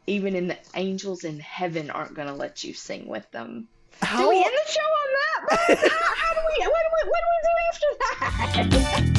even in the angels in heaven aren't going to let you sing with them. How? Do we end the show on that? Bro? How do we? What do we do after that?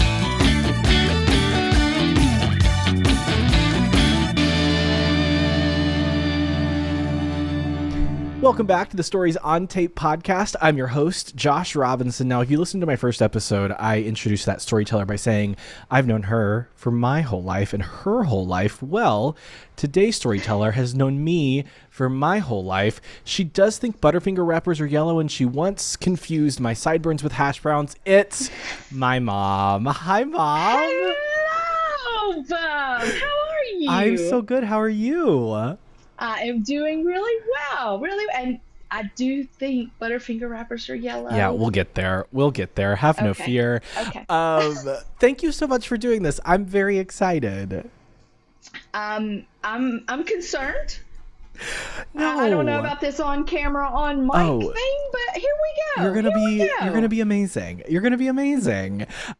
Welcome back to the Stories on Tape podcast. I'm your host, Josh Robinson. Now, if you listened to my first episode, I introduced that storyteller by saying I've known her for my whole life and her whole life. Well, today's storyteller has known me for my whole life. She does think Butterfinger wrappers are yellow, and she once confused my sideburns with hash browns. It's my mom. Hi, Mom. Hello, Bob. How are you? I'm so good. How are you? I am doing really well, and I do think Butterfinger wrappers are yellow. Yeah, we'll get there. Have no fear. Okay. Thank you so much for doing this. I'm very excited. I'm concerned. No, I don't know about this on camera on mic thing, but here we go. You're gonna be amazing.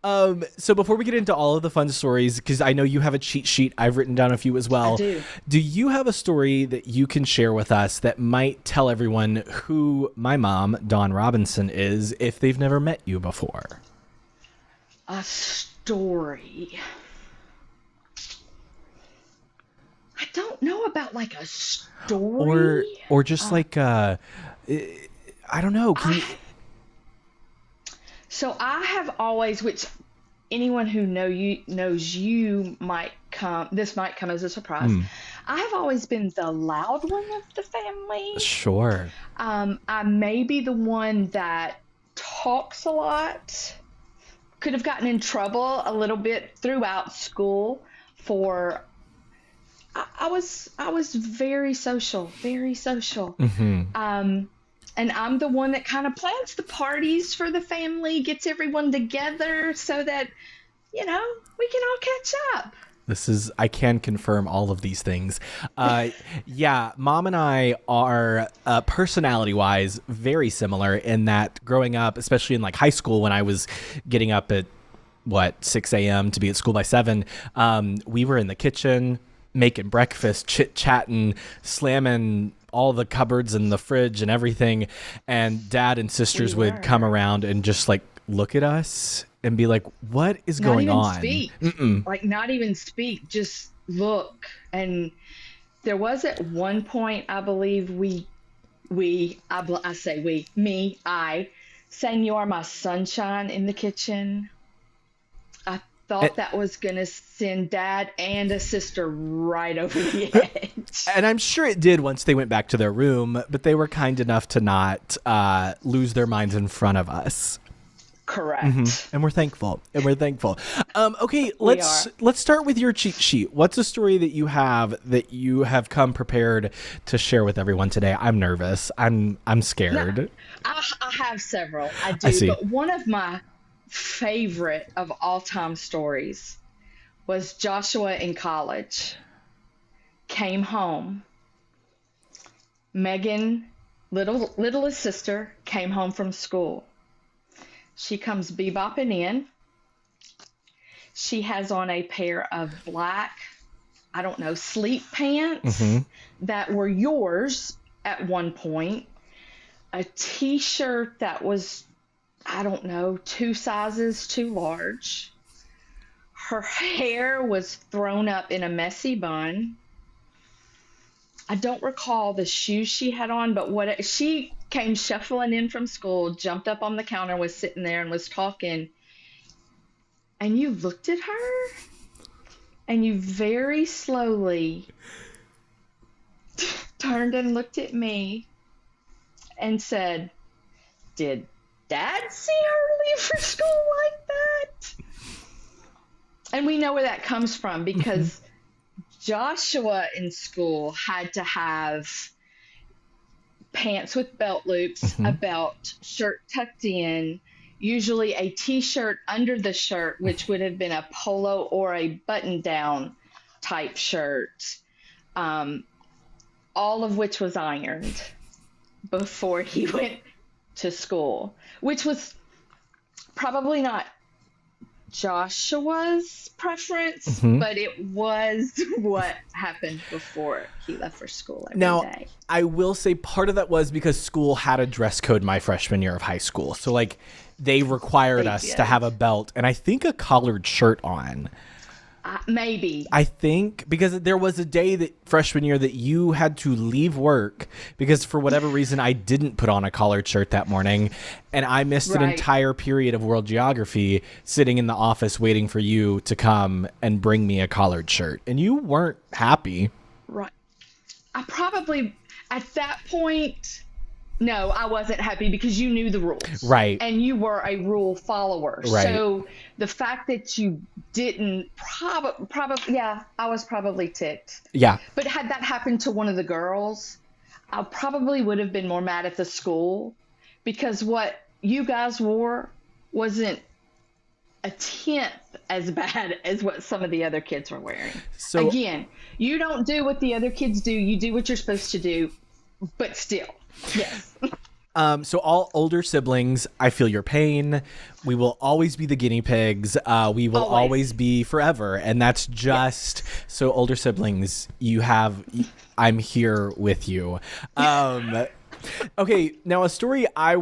So before we get into all of the fun stories, because I know you have a cheat sheet, I've written down a few as well. I do. Do you have a story that you can share with us that might tell everyone who my mom, Dawn Robinson, is if they've never met you before? A story. I don't know about like a story. Or just like I don't know. So I have always, which anyone who knows you might come. This might come as a surprise. I have always been the loud one of the family. Sure. I may be the one that talks a lot. Could have gotten in trouble a little bit throughout school for. I was very social. Mm-hmm. And I'm the one that kind of plans the parties for the family, gets everyone together so that, we can all catch up. I can confirm all of these things. Yeah, Mom and I are personality-wise very similar in that growing up, especially in like high school when I was getting up at 6 a.m. to be at school by 7, we were in the kitchen making breakfast, chit-chatting, slamming all the cupboards and the fridge and everything, and Dad and sisters would come around and just like look at us and be like, what is going on? Not even speak, just look. And there was at one point, I believe I sang You Are My Sunshine in the kitchen. I thought that was going to send Dad and a sister right over the edge. And I'm sure it did once they went back to their room, but they were kind enough to not lose their minds in front of us. Correct. Mm-hmm. And we're thankful. Okay, let's start with your cheat sheet. What's a story that you have come prepared to share with everyone today? I'm nervous. I'm scared. No, I have several. I do. I see. But one of my favorite of all time stories was Joshua in college. Came home. Megan, littlest sister, came home from school. She comes bebopping in. She has on a pair of black, sleep pants that were yours at one point. A t-shirt that was, 2 sizes too large. Her hair was thrown up in a messy bun. I don't recall the shoes she had on, but she came shuffling in from school, jumped up on the counter, was sitting there and was talking. And you looked at her and you very slowly turned and looked at me and said, "Did Dad see her leave for school like that?" And we know where that comes from because Joshua in school had to have pants with belt loops, a belt, shirt tucked in, usually a t-shirt under the shirt, which would have been a polo or a button-down type shirt, all of which was ironed before he went to school, which was probably not Joshua's preference, Mhm. but it was what happened before he left for school every Now, day. I will say part of that was because school had a dress code my freshman year of high school. So, like, they required They us to have did. a belt and I think a collared shirt on. Maybe. I think because there was a day that freshman year that you had to leave work because for whatever reason I didn't put on a collared shirt that morning and I missed an Right. entire period of world geography sitting in the office waiting for you to come and bring me a collared shirt and you weren't happy. Right. I probably, at that point, no, I wasn't happy because you knew the rules Right. and you were a rule follower. Right. So the fact that you didn't, probably, yeah, I was probably ticked. Yeah. But had that happened to one of the girls, I probably would have been more mad at the school because what you guys wore wasn't a tenth as bad as what some of the other kids were wearing. So Again, you don't do what the other kids do. You do what you're supposed to do, but still, yes. So all older siblings, I feel your pain. We will always be the guinea pigs. We will Always. always be forever. And that's just so older siblings, I'm here with you. Okay, now a story I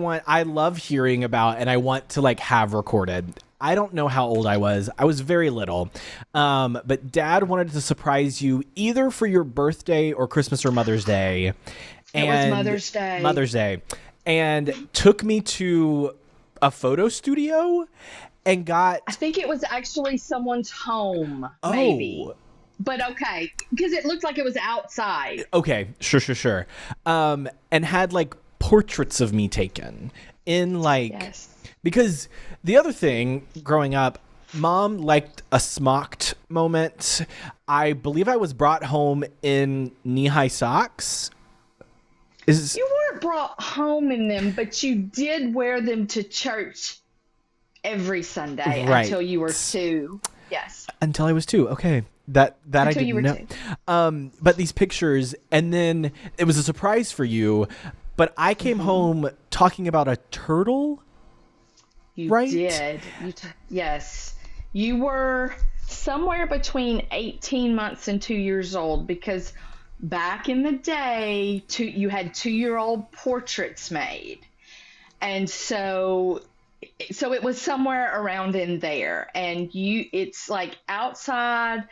love hearing about and I want to like have recorded. I don't know how old I was. I was very little. But Dad wanted to surprise you either for your birthday or Christmas or Mother's Day. It was Mother's Day. Mother's Day. And took me to a photo studio and got I think it was actually someone's home, maybe. But okay, because it looked like it was outside. Okay, sure. And had like portraits of me taken in like Yes. because the other thing growing up, Mom liked a smocked moment. I believe I was brought home in knee-high socks. You weren't brought home in them, but you did wear them to church every Sunday Right. until you were 2. Yes. Until I was 2. Okay. That I Until didn't you were know. 2. But these pictures, and then it was a surprise for you. But I came home talking about a turtle. You Right? did. Yes. You were somewhere between 18 months and 2 years old because back in the day, you had 2-year-old portraits made. And so it was somewhere around in there. And it's like outside,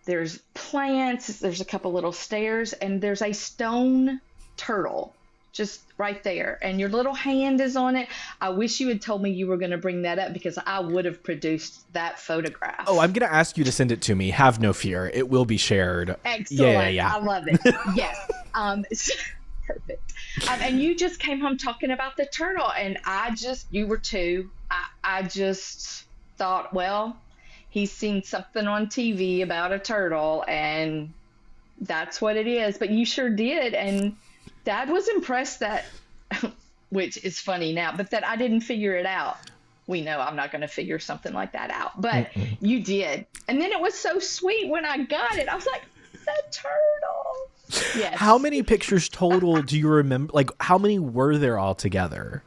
there's plants, there's a couple little stairs, and there's a stone turtle just right there, and your little hand is on it. I wish you had told me you were going to bring that up because I would have produced that photograph. Oh, I'm going to ask you to send it to me. Have no fear. It will be shared. Excellent. Yeah. I love it. Yes. Perfect. And you just came home talking about the turtle, and you were 2. I just thought, well, he's seen something on TV about a turtle, and that's what it is. But you sure did, and Dad was impressed that, which is funny now, but that I didn't figure it out. We know I'm not going to figure something like that out, but you did. And then it was so sweet when I got it. I was like, the turtle. Yes. How many pictures total do you remember? Like, how many were there altogether?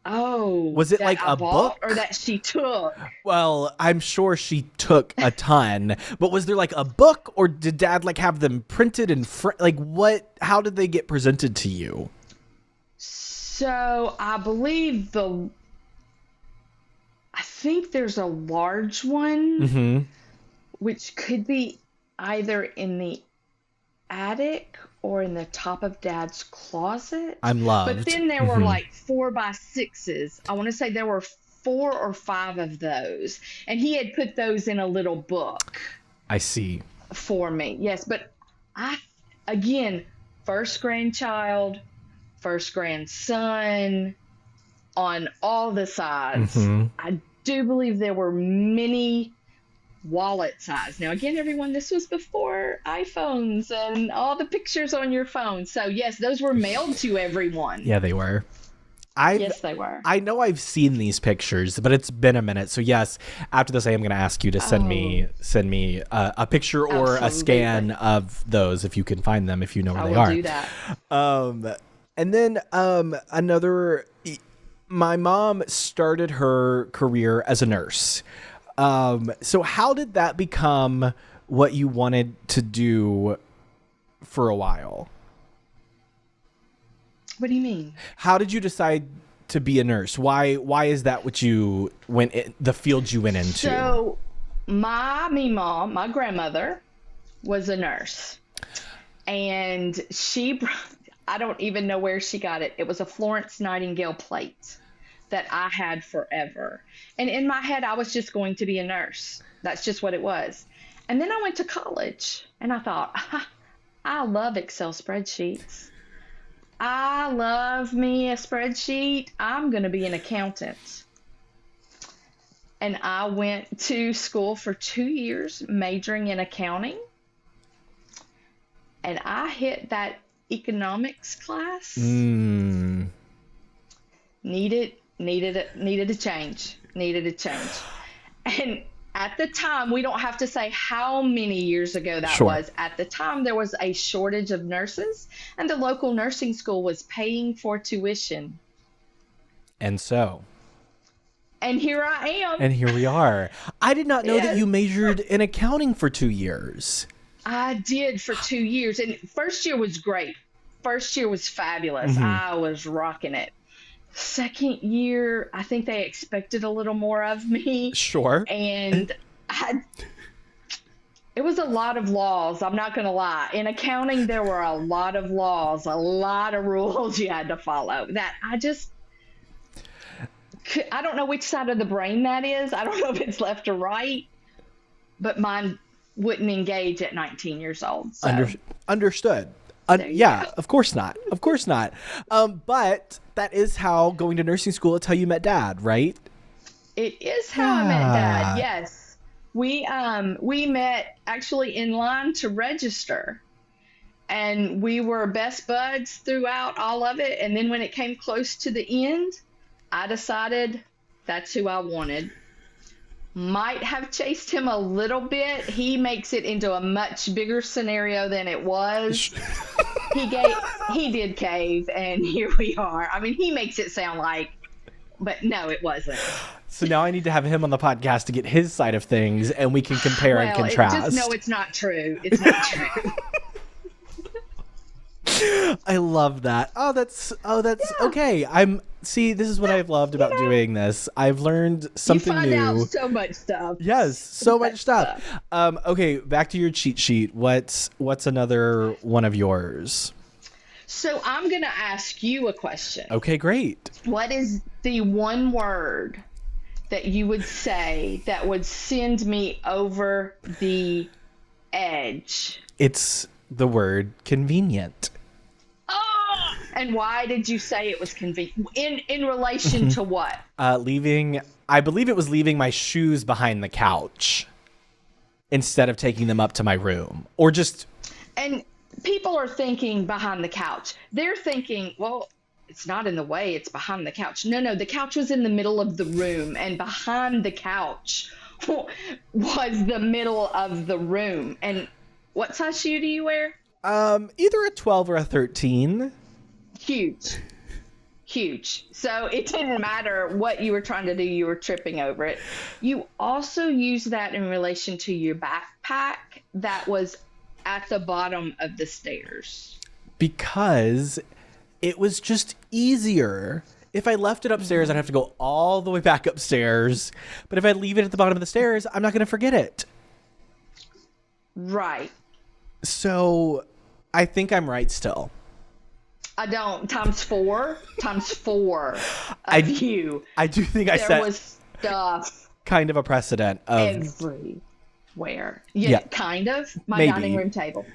Oh. Was it that like I a bought book? or that she took? Well, I'm sure she took a ton, but was there like a book or did Dad like have them printed and like what, how did they get presented to you? So I believe I think there's a large one, Mm-hmm. which could be either in the attic or in the top of Dad's closet. I'm loved. But then there were like 4x6s. I want to say there were 4 or 5 of those. And he had put those in a little book I see. for me. Yes, but again, first grandchild, first grandson, on all the sides. I do believe there were many wallet size. Now, again, everyone, this was before iPhones and all the pictures on your phone. So, yes, those were mailed to everyone. Yeah, they were. Yes, they were. I know I've seen these pictures, but it's been a minute. So yes, after this, I am going to ask you to send me a picture or a scan of those if you can find them, if you know where they are. I will do that. And then another my mom started her career as a nurse. So how did that become what you wanted to do for a while? What do you mean? How did you decide to be a nurse? Why is that what you the field you went into? So my grandmother was a nurse, and I don't even know where she got it. It was a Florence Nightingale plate that I had forever. And in my head, I was just going to be a nurse. That's just what it was. And then I went to college and I thought, I love Excel spreadsheets. I love me a spreadsheet. I'm going to be an accountant. And I went to school for 2 years, majoring in accounting. And I hit that economics class. Needed a change. And at the time, we don't have to say how many years ago that was. At the time, there was a shortage of nurses, and the local nursing school was paying for tuition. And here I am. And here we are. I did not know that you majored in accounting for 2 years. I did for 2 years. And first year was great. First year was fabulous. I was rocking it. Second year, I think they expected a little more of me. Sure. And it was a lot of laws. I'm not going to lie. In accounting, there were a lot of laws, a lot of rules you had to follow that I don't know which side of the brain that is. I don't know if it's left or right, but mine wouldn't engage at 19 years old. So. Understood. Yeah, of course not. Of course not. But that is how going to nursing school, it's how you met Dad, right? It is how I met Dad, yes. We met actually in line to register. And we were best buds throughout all of it. And then when it came close to the end, I decided that's who I wanted. Might have chased him a little bit. He makes it into a much bigger scenario than it was. He did cave, and here we are. I mean, he makes it sound like, but no, it wasn't. So now I need to have him on the podcast to get his side of things, and we can compare and contrast. No, it's not true. It's not true. I love that. Oh, that's okay. See, this is what I've loved about doing this. I've learned something new. You find out so much stuff. Yes, so much stuff. Okay, back to your cheat sheet. What's another one of yours? So I'm going to ask you a question. Okay, great. What is the one word that you would say that would send me over the edge? It's the word convenient. Oh! And why did you say it was convenient? In relation to what? I believe it was leaving my shoes behind the couch instead of taking them up to my room. Or just... And people are thinking behind the couch. They're thinking, well, it's not in the way, it's behind the couch. No, the couch was in the middle of the room, and behind the couch was the middle of the room. And what size shoe do you wear? Either a 12 or a 13. Huge. So it didn't matter what you were trying to do, you were tripping over it. You also use that in relation to your backpack that was at the bottom of the stairs. Because it was just easier. If I left it upstairs, I'd have to go all the way back upstairs. But if I leave it at the bottom of the stairs, I'm not going to forget it. Right. So I think I'm right still. I don't. Times four of you. I do think there I set was stuff kind of a precedent of everywhere. Yeah, kind of. My Maybe. dining room table.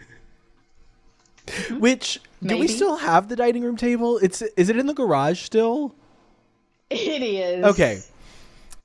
Which do we still have the dining room table? Is it in the garage still? It is. Okay.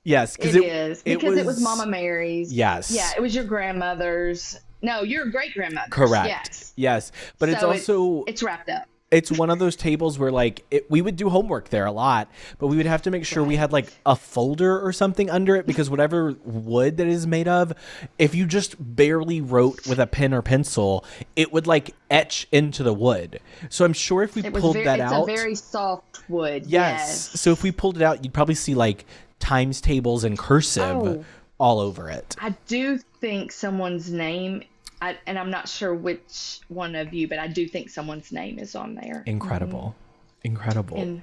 Yes, it is because it was Mama Mary's. Yes. Yeah, it was your grandmother's. No, your great grandmother's. Correct. Yes, but it's also it's wrapped up. it's one of those tables where like we would do homework there a lot, but we would have to make sure we had like a folder or something under it, because whatever wood that it is made of, if you just barely wrote with a pen or pencil, it would like etch into the wood. So I'm sure if we pulled that out, it's a very soft wood. Yes. So if we pulled it out, you'd probably see like times tables in cursive all over it. I do think someone's name, and I'm not sure which one of you, but I do think someone's name is on there. Incredible. Incredible.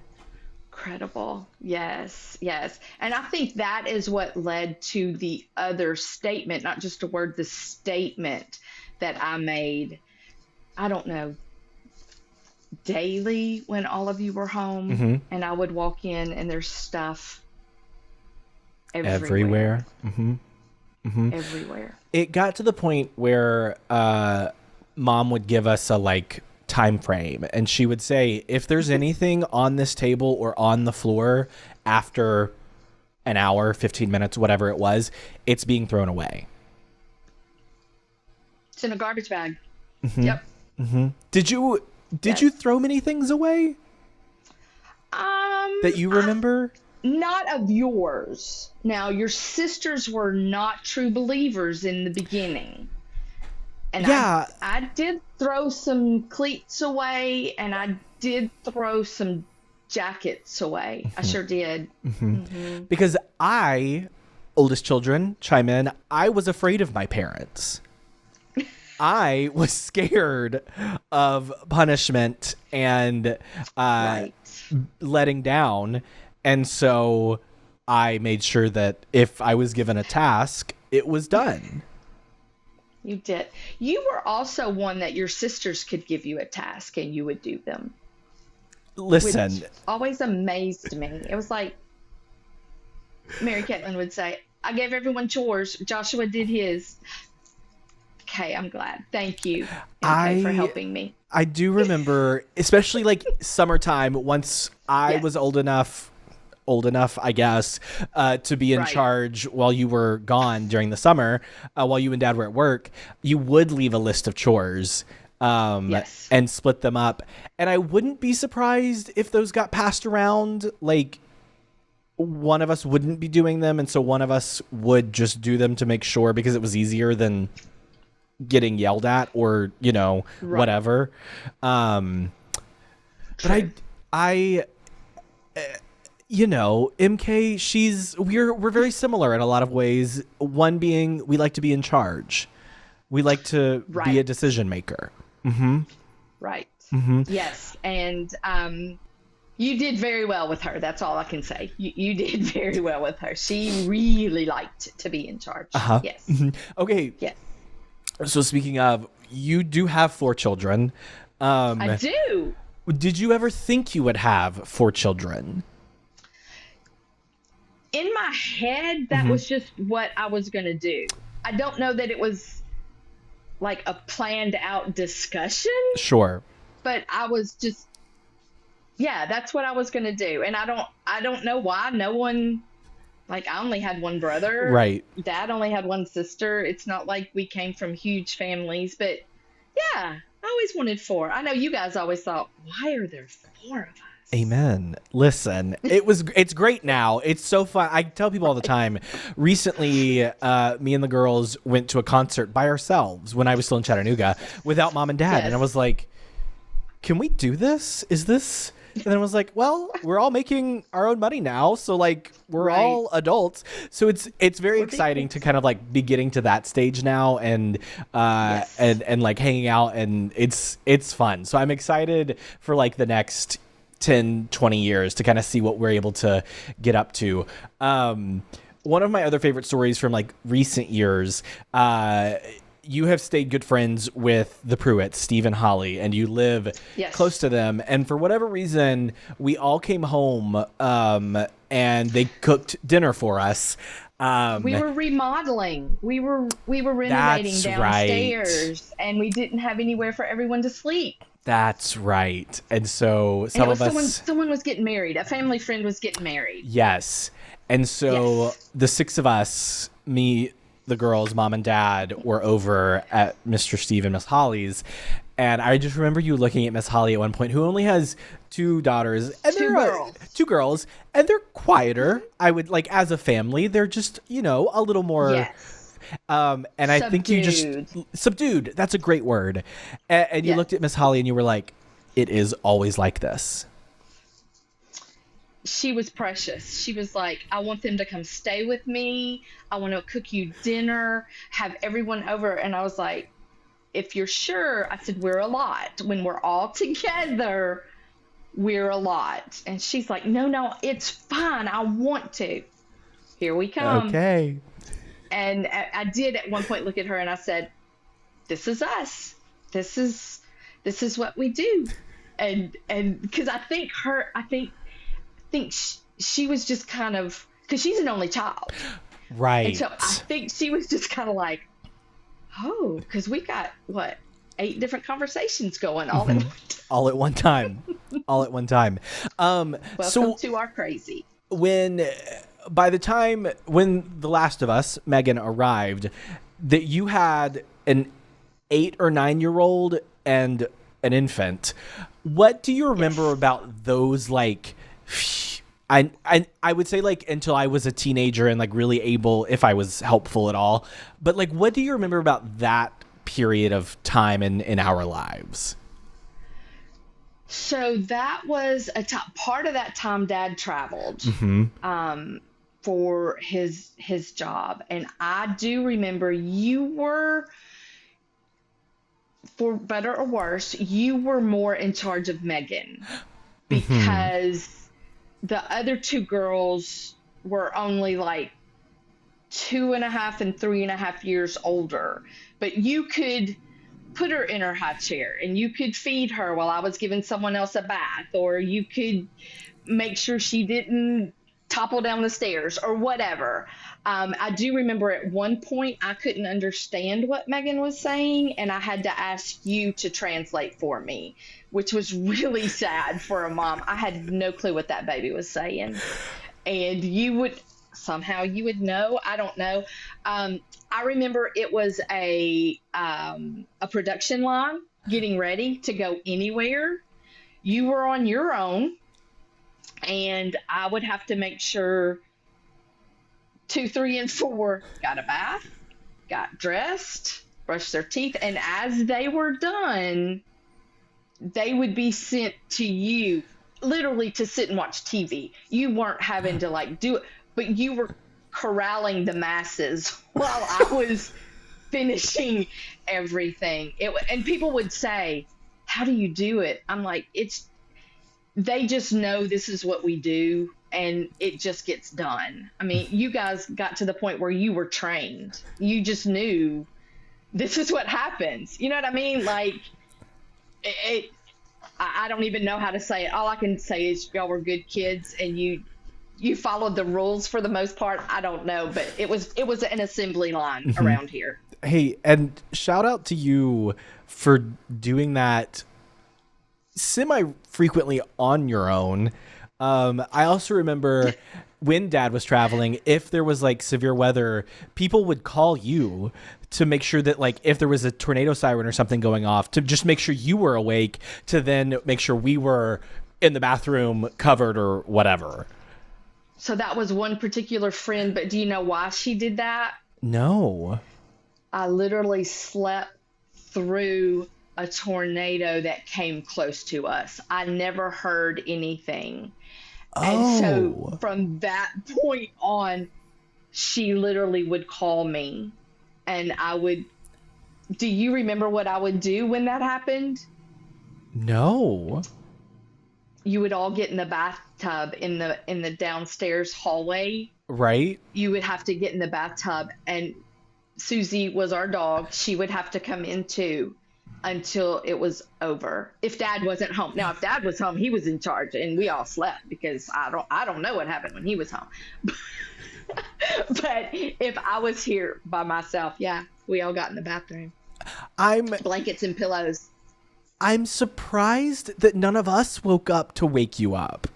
Yes. And I think that is what led to the other statement, not just a word, the statement that I made, I don't know, daily when all of you were home, and I would walk in and there's stuff everywhere. Everywhere. It got to the point where Mom would give us a like time frame, and she would say, if there's anything on this table or on the floor after an hour, 15 minutes, whatever it was, it's being thrown away. It's in a garbage bag. Yep. Did you throw many things away that you remember? Not of yours. Now, your sisters were not true believers in the beginning. And yeah. I did throw some cleats away, and I did throw some jackets away. I sure did. Because oldest children, chime in, I was afraid of my parents. I was scared of punishment and letting down. And so I made sure that if I was given a task, it was done. You did. You were also one that your sisters could give you a task and you would do them. Listen. Which always amazed me. It was like Mary Caitlin would say, I gave everyone chores. Joshua did his. Okay, I'm glad. Thank you, MK, for helping me. I do remember, especially like summertime, once I was old enough, I guess, to be in charge while you were gone during the summer, while you and Dad were at work, you would leave a list of chores and split them up. And I wouldn't be surprised if those got passed around, like one of us wouldn't be doing them, and so one of us would just do them to make sure, because it was easier than getting yelled at or, you know, whatever. But I you know, MK, we're very similar in a lot of ways. One being, we like to be in charge. We like to be a decision maker. Right. Yes. And you did very well with her. That's all I can say. You did very well with her. She really liked to be in charge. Yes. Okay. Yes. So speaking of, you do have 4 children. I do. Did you ever think you would have 4 children? In my head, that was just what I was going to do. I don't know that it was like a planned out discussion. Sure. But I was just, that's what I was going to do. And I don't know why no one, like, I only had one brother. Right. Dad only had one sister. It's not like we came from huge families, but I always wanted 4. I know you guys always thought, why are there 4 of us? Amen. Listen, it's great now. It's so fun. I tell people all the time. Recently, me and the girls went to a concert by ourselves when I was still in Chattanooga without Mom and Dad. And I was like, can we do this? Is this? And then I was like, well, we're all making our own money now. So like, we're all adults. So it's very exciting to kind of like be getting to that stage now and like hanging out, and it's fun. So I'm excited for like the next 10, 20 years to kind of see what we're able to get up to. One of my other favorite stories from like recent years, you have stayed good friends with the Pruitts, Steve and Holly, and you live close to them. And for whatever reason, we all came home and they cooked dinner for us. We were remodeling. We were renovating downstairs, and we didn't have anywhere for everyone to sleep. That's right. And so someone was getting married. A family friend was getting married. Yes. And so the 6 of us, me, the girls, Mom and Dad, were over at Mr. Steve and Miss Holly's. And I just remember you looking at Miss Holly at one point, who only has two daughters, and Two they're girls. two girls, and they're quieter. I would like as a family, they're just a little more. Yes. And I think you just Subdued. subdued. That's a great word. And you Yeah. looked at Miss Holly and you were like, "It is always like this." She was precious. She was like, I want them to come stay with me. I want to cook you dinner, have everyone over. And I was like, if you're sure, I said, we're a lot. When we're all together, we're a lot. And she's like, no, no, it's fine. I want to. Here we come. Okay. And I did at one point look at her and I said, this is us. This is what we do. And because I think she was just kind of, because she's an only child. Right. And so I think she was just kind of like, oh, because we got, what, 8 different conversations going all at once. All at one time. All at one time. Welcome to our crazy. By the time when The Last of Us, Megan, arrived, that you had an 8 or 9-year-old and an infant. What do you remember about those, like, I would say, like, until I was a teenager and, like, really able, if I was helpful at all. But, like, what do you remember about that period of time in our lives? So that was part of that time Dad traveled for his job. And I do remember you were, for better or worse, you were more in charge of Megan because the other 2 girls were only like 2.5 and 3.5 years older, but you could put her in her high chair and you could feed her while I was giving someone else a bath, or you could make sure she didn't topple down the stairs or whatever. I do remember at one point I couldn't understand what Megan was saying and I had to ask you to translate for me, which was really sad for a mom. I had no clue what that baby was saying. And you would know. I don't know. I remember it was a production line getting ready to go anywhere. You were on your own, and I would have to make sure 2, 3, and 4 got a bath, got dressed, brushed their teeth, and as they were done, they would be sent to you, literally to sit and watch TV. You weren't having to like do it, but you were corralling the masses while I was finishing everything. And people would say, "How do you do it?" I'm like, they just know this is what we do and it just gets done. I mean, you guys got to the point where you were trained. You just knew this is what happens. You know what I mean? Like, I don't even know how to say it. All I can say is y'all were good kids and you followed the rules for the most part. I don't know, but it was an assembly line around here. Hey, and shout out to you for doing that semi-frequently on your own. I also remember when Dad was traveling, if there was like severe weather, people would call you to make sure that, like, if there was a tornado siren or something going off, to just make sure you were awake, to then make sure we were in the bathroom covered or whatever. So that was one particular friend, but do you know why she did that? No. I literally slept through a tornado that came close to us. I never heard anything. And so from that point on, she literally would call me and do you remember what I would do when that happened? No. You would all get in the bathtub in the downstairs hallway. Right. You would have to get in the bathtub, and Susie was our dog. She would have to come in too until it was over. If Dad wasn't home. Now, if Dad was home, he was in charge, and we all slept because I don't know what happened when he was home. But if I was here by myself, yeah, we all got in the bathroom. Blankets and pillows. I'm surprised that none of us woke up to wake you up.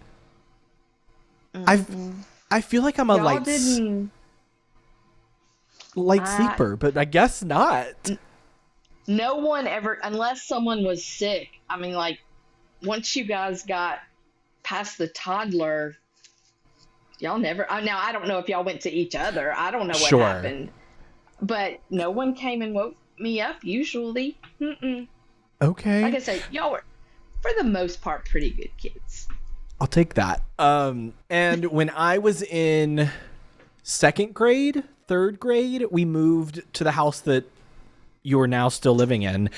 I feel like I'm a light sleeper, but I guess not. No one ever, unless someone was sick. I mean, like, once you guys got past the toddler, y'all never. Now, I don't know if y'all went to each other. I don't know what Sure. happened, but no one came and woke me up usually. Mm-mm. Like Okay. I said, y'all were, for the most part, pretty good kids. I'll take that. And when I was in second grade, third grade, we moved to the house that you're now still living in.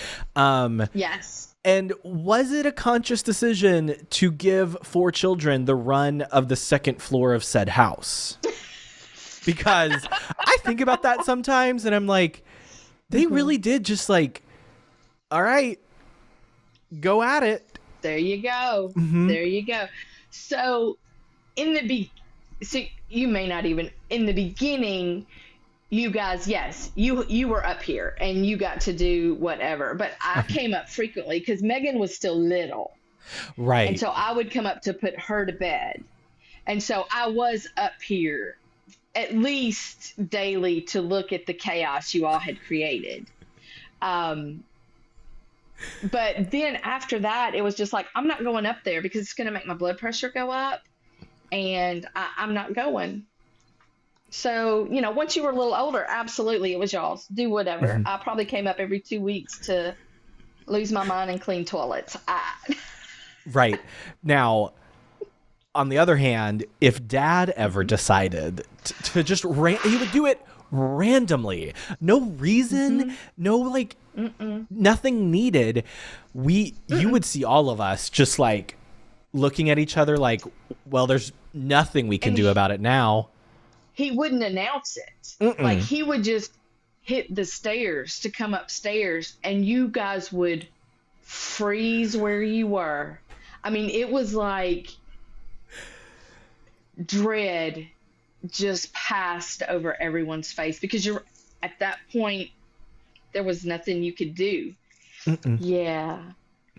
Yes. And was it a conscious decision to give 4 children the run of the second floor of said house? Because I think about that sometimes and I'm like, they really did just like, all right, go at it. There you go. Mm-hmm. There you go. So in the so you may not even in the beginning, you guys, yes, you were up here and you got to do whatever. But I came up frequently because Megan was still little, and Right. so I would come up to put her to bed, and so I was up here at least daily to look at the chaos you all had created. Um, but then after that, it was just like I'm not going up there because it's going to make my blood pressure go up, and I'm not going. So, once you were a little older, absolutely, it was y'all's. Do whatever. Mm-hmm. I probably came up every 2 weeks to lose my mind and clean toilets. Right. Now, on the other hand, if dad ever decided to just he would do it randomly. No reason, no like nothing needed. You would see all of us just like looking at each other like, well, there's nothing we can And do about it now. he wouldn't announce it. Like, Mm-mm. he would just hit the stairs to come upstairs, and you guys would freeze where you were. I mean, it was like dread just passed over everyone's face because you're at that point, there was nothing you could do. Mm-mm. Yeah.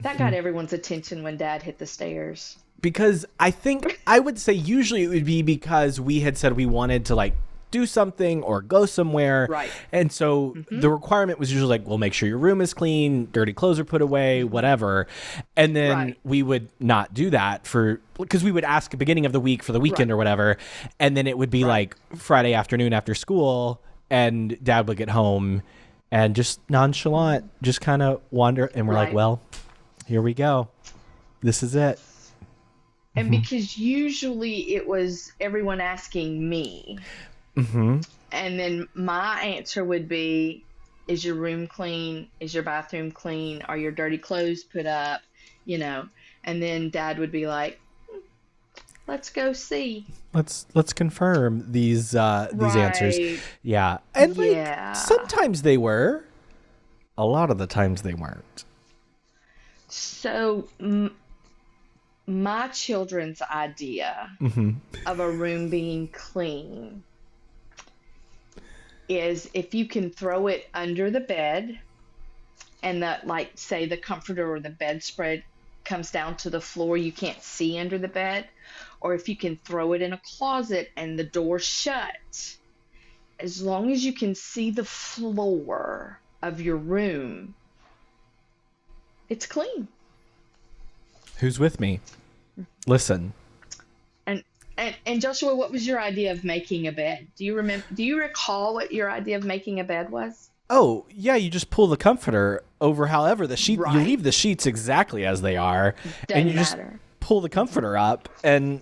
That got everyone's attention when dad hit the stairs. Because I would say usually it would be because we had said we wanted to like do something or go somewhere. Right. And so the requirement was usually like, well, make sure your room is clean, dirty clothes are put away, whatever. And then Right. we would not do that because we would ask at the beginning of the week for the weekend Right. or whatever. And then it would be like Friday afternoon after school and dad would get home and just nonchalant, just kind of wander. And we're like, Right. well, here we go. This is it. And because usually it was everyone asking me, Mm-hmm. and then my answer would be, is your room clean? Is your bathroom clean? Are your dirty clothes put up? And then dad would be like, let's go see. Let's confirm these answers. Right. Yeah. And Yeah. like sometimes they were. A lot of the times they weren't. So my children's idea Mm-hmm. of a room being clean is if you can throw it under the bed and like say the comforter or the bedspread comes down to the floor, you can't see under the bed, or if you can throw it in a closet and the door shut, as long as you can see the floor of your room, it's clean. Who's with me? Listen. And Joshua, what was your idea of making a bed? Do you recall what your idea of making a bed was? Oh, yeah, you just pull the comforter over however the sheet you Right. leave the sheets exactly as they are. Doesn't and you just matter. pull the comforter up and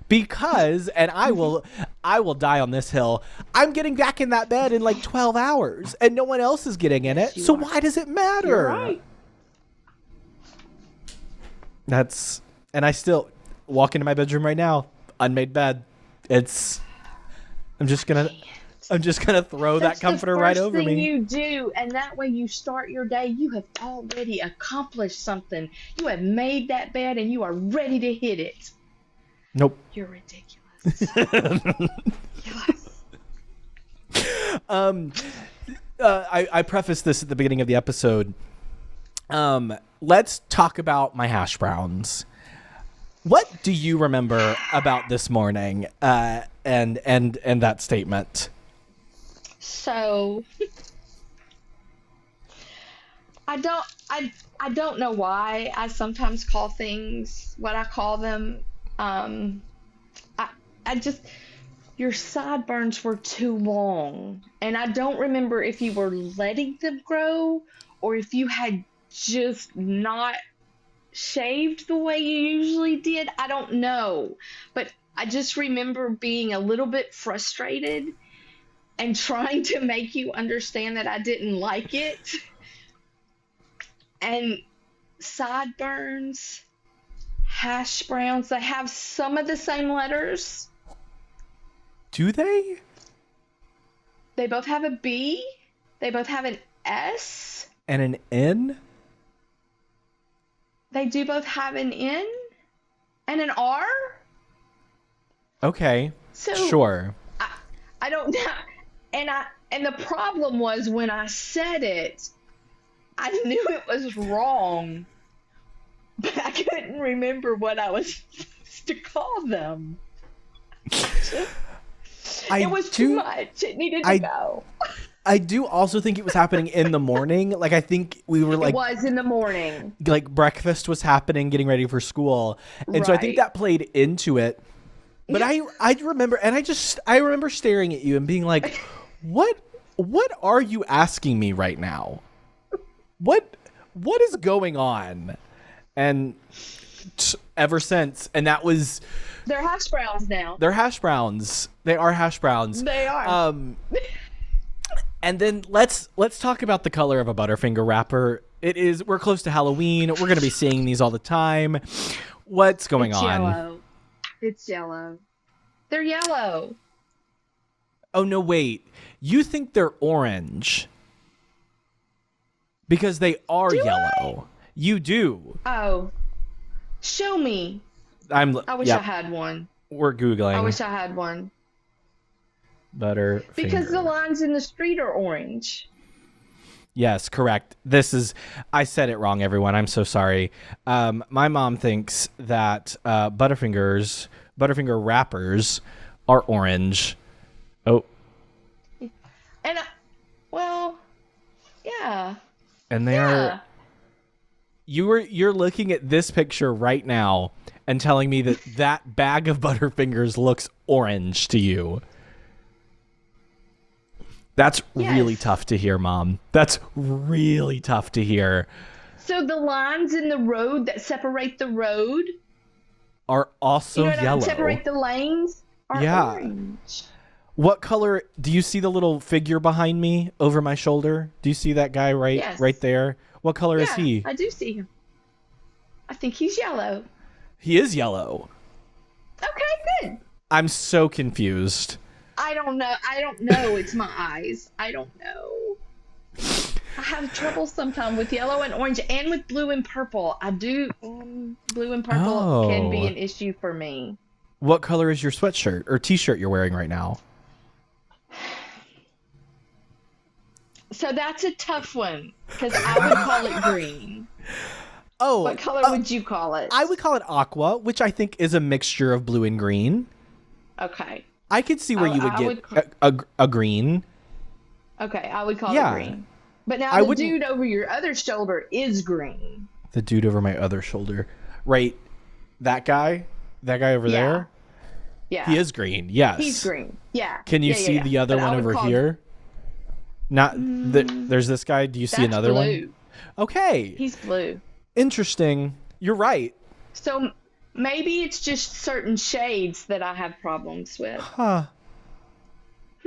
because and I will die on this hill. I'm getting back in that bed in like 12 hours and no one else is getting in it. you So are. why does it matter? You're right. And I still walk into my bedroom right now, unmade bed. I'm just gonna throw that That's comforter the right first over thing me. you do, and that way you start your day. You have already accomplished something. You have made that bed, and you are ready to hit it. Nope. You're ridiculous. I prefaced this at the beginning of the episode. Let's talk about my hash browns. What do you remember about this morning? And that statement. So, I don't I don't know why I sometimes call things what I call them. Um I I just your sideburns were too long. And I don't remember if you were letting them grow or if you had just not shaved the way you usually did. I don't know. But I just remember being a little bit frustrated and trying to make you understand that I didn't like it. And sideburns, hash browns, they have some of the same letters. Do they? They both have a B. They both have an S. And an N? They do both have an N and an R. Okay. So Sure. I, I don't know. And the problem was when I said it, I knew it was wrong, but I couldn't remember what I was supposed to call them. I It was too much. It needed to I go. I do also think it was happening in the morning. Like, I think we were It was in the morning. like breakfast was happening, getting ready for school. And so I think Right. that played into it. But I remember, and I remember staring at you and being like, what are you asking me right now? What is going on? And ever since, and that was, They're hash browns now. they're hash browns. They are hash browns. They are. And then let's talk about the color of a Butterfinger wrapper. We're close to Halloween. We're going to be seeing these all the time. What's going It's on? yellow. It's yellow. They're yellow. Oh, no, wait. You think they're orange because they are Do yellow. You do. Oh, show me. I wish I had one. We're Googling. I wish I had one. Butterfinger. Because the lines in the street are orange. Yes, correct. I said it wrong, everyone. I'm so sorry. My mom thinks that Butterfinger wrappers are orange. Oh. And well, yeah. And they are. You're looking at this picture right now and telling me that bag of Butterfingers looks orange to you. That's really tough to hear, Mom. That's really tough to hear. So the lines in the road that separate the road Are also yellow. separate the lanes are orange. What color? Do you see the little figure behind me over my shoulder? Do you see that guy right there? What color is he? I do see him. I think he's yellow. He is yellow. Okay, good. I'm so confused. I don't know. It's my eyes. I don't know. I have trouble sometimes with yellow and orange and with blue and purple. I do. Blue and purple can be an issue for me. What color is your sweatshirt or t-shirt you're wearing right now? So that's a tough one because I would call it green. Oh. What color would you call it? I would call it aqua, which I think is a mixture of blue and green. Okay. I could see where you would get a green. Okay, I would call it green. But now the dude over your other shoulder is green. The dude over my other shoulder. Right. That guy over there? Yeah. He is green. Yes. He's green. Yeah. Can you see the other one over here? There's this guy. Do you see another one? Okay. He's blue. Interesting. You're right. So maybe it's just certain shades that I have problems with. Huh.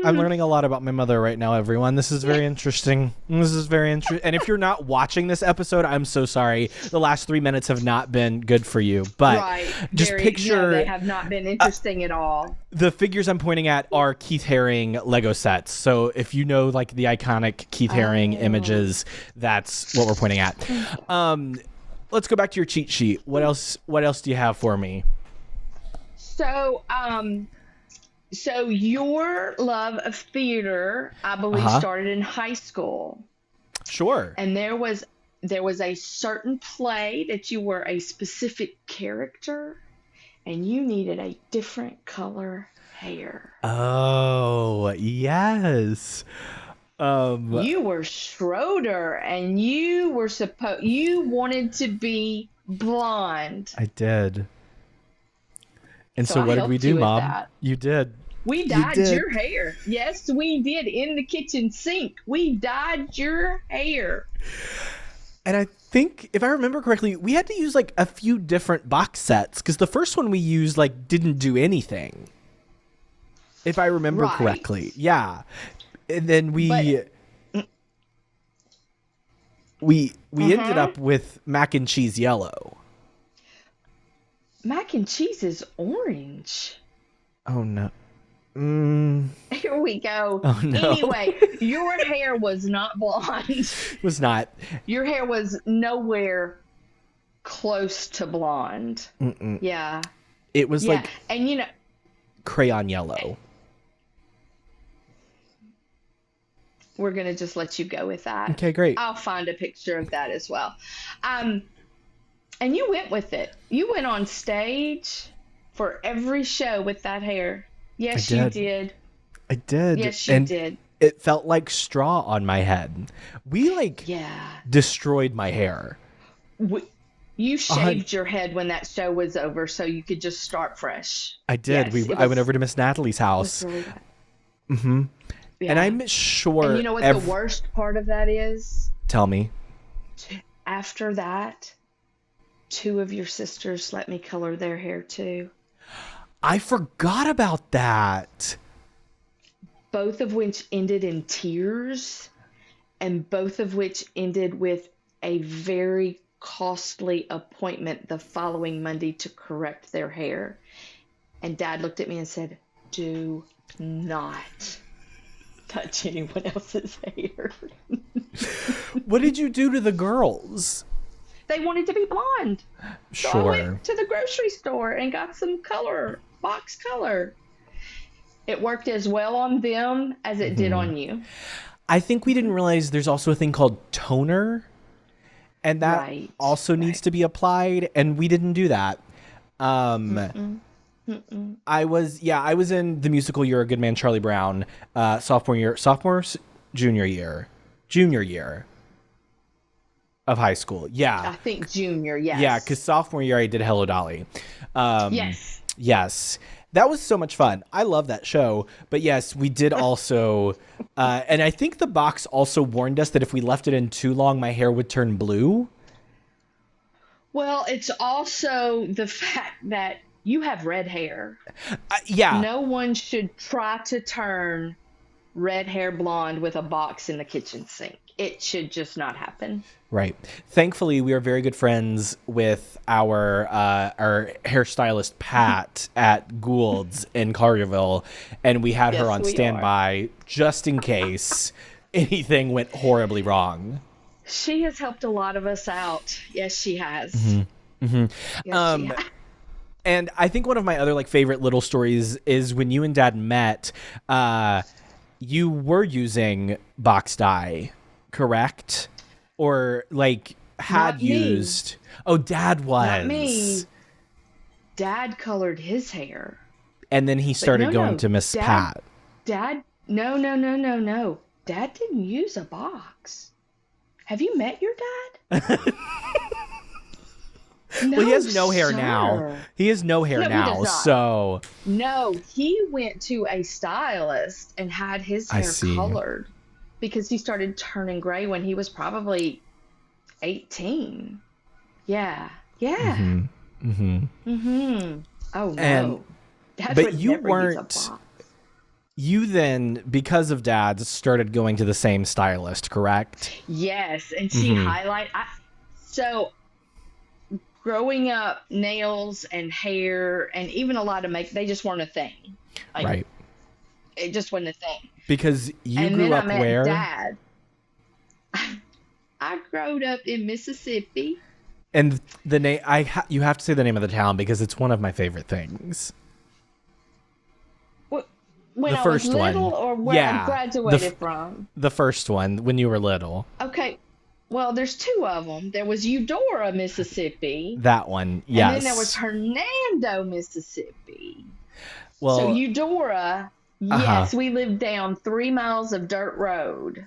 I'm learning a lot about my mother right now, everyone. This is very interesting. And if you're not watching this episode, I'm so sorry. The last 3 minutes have not been good for you. But just picture... they have not been interesting at all. The figures I'm pointing at are Keith Haring Lego sets. So if you know like the iconic Keith Haring images, that's what we're pointing at. Let's go back to your cheat sheet. What else do you have for me? So your love of theater, I believe, started in high school. Sure. And there was a certain play that you were a specific character and you needed a different color hair. Oh, yes. You were Schroeder, and you wanted to be blonde. I did. And So so I what did we helped do, you with Mom? that. You did. We You dyed did. your hair. Yes, we did, in the kitchen sink. We dyed your hair. And I think, if I remember correctly, we had to use like a few different box sets because the first one we used like didn't do anything. If I remember Right. correctly. Yeah. And then But we ended uh-huh. up with mac and cheese yellow. Mac and cheese is orange. Oh no. Mm, Here we go. oh no. Anyway, your hair was not blonde. It was not. Your hair was nowhere close to blonde. Mm-mm. Yeah. It was Yeah. like And crayon yellow. we're going to just let you go with that. Okay, great. I'll find a picture of that as well. And you went with it. You went on stage for every show with that hair. Yes, I you did. did. I did. Yes, you And did. it felt like straw on my head. We like Yeah. destroyed my hair. You A hun- shaved your head when that show was over so you could just start fresh. I did. Yes, I went over to Miss Natalie's it was house. really bad. Mm-hmm. Yeah. And I'm sure. And you know what the worst part of that is? Tell me. After that, two of your sisters let me color their hair too. I forgot about that. Both of which ended in tears, and both of which ended with a very costly appointment the following Monday to correct their hair. And Dad looked at me and said, "Do not touch anyone else's hair." What did you do to the girls? They wanted to be blonde. So I Sure. went to the grocery store and got some box color. It worked as well on them as it did on you. I think we didn't realize there's also a thing called toner. And that Right, also needs right. to be applied. And we didn't do that. I was in the musical You're a Good Man, Charlie Brown, junior year of high school. I Yeah. think junior, yes. Yeah, because sophomore year I did Hello Dolly. Yes. Yes. That was so much fun. I love that show. But yes, we did also, and I think the box also warned us that if we left it in too long, my hair would turn blue. Well, it's also the fact that you have red hair. Yeah. No one should try to turn red hair blonde with a box in the kitchen sink. It should just not happen. Right. Thankfully, we are very good friends with our hairstylist Pat at Gould's in Collierville, and we had her Yes, on we are. standby just in case anything went horribly wrong. She has helped a lot of us out. Yes, she has. Mm-hmm. Yes, she has. And I think one of my other like favorite little stories is when you and Dad met. You were using box dye, correct? Or like had Not me. used. Oh, Dad was. Not me. Dad colored his hair. And then he started going to Miss Pat. Dad, no. Dad didn't use a box. Have you met your dad? No, Well, he has no hair sir. now. He has no hair No, he now, does not. so No, he went to a stylist and had his I hair see. colored because he started turning gray when he was probably 18. Yeah. Yeah. Oh no. And- Dad but would you never use a weren't- box. you then, because of Dad, started going to the same stylist, correct? Yes, and she so growing up, nails and hair and even a lot of makeup, they just weren't a thing. Like, Right. It just wasn't a thing. Because you And grew then up I met where? Dad. I grew up in Mississippi. And the name you have to say the name of the town because it's one of my favorite things. When The I was first one. little, or where Yeah, I graduated from. The first one when you were little. Okay, well, there's two of them. There was Eudora, Mississippi, That one. Yes. and then there was Hernando, Mississippi. Well, So Eudora, yes, we lived down 3 miles of dirt road.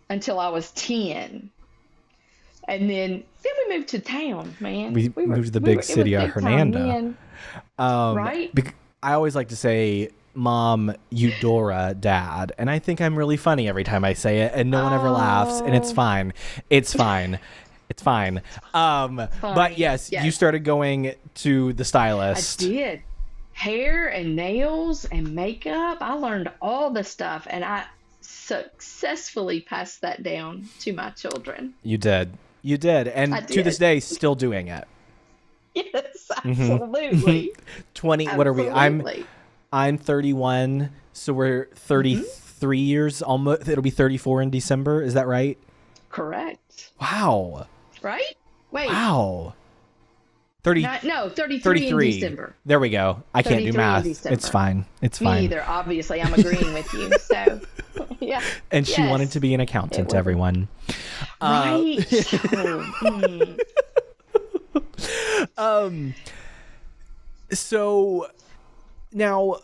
until I was 10. And then we moved to town, man. We moved to the big it was city of big time Hernando. then, right? I always like to say, Mom, Eudora, Dad. And I think I'm really funny every time I say it, and no one ever laughs, and it's Oh, fine. It's fine. It's fine. But fine. yes, you Yes, started going to the I stylist. did. Hair and nails and makeup. I learned all the stuff, and I successfully passed that down to my children. You did. You did. I And to this did. day, still doing it. Yes, Mm-hmm. absolutely. 20, what are we? Absolutely. I'm 31, so we're Hmm. 33 years almost. It'll be 34 in December. Is that right? Correct. Wow. Right? Wait. Wow. 30, Not, no, 33 in 33. December. There we go. I can't do 33 in math. It's December. fine. It's Me fine. either. Obviously, I'm agreeing with you. So, yeah. And she wanted to Yes, be an it accountant, was. everyone. Uh, Right. Oh, um, so now,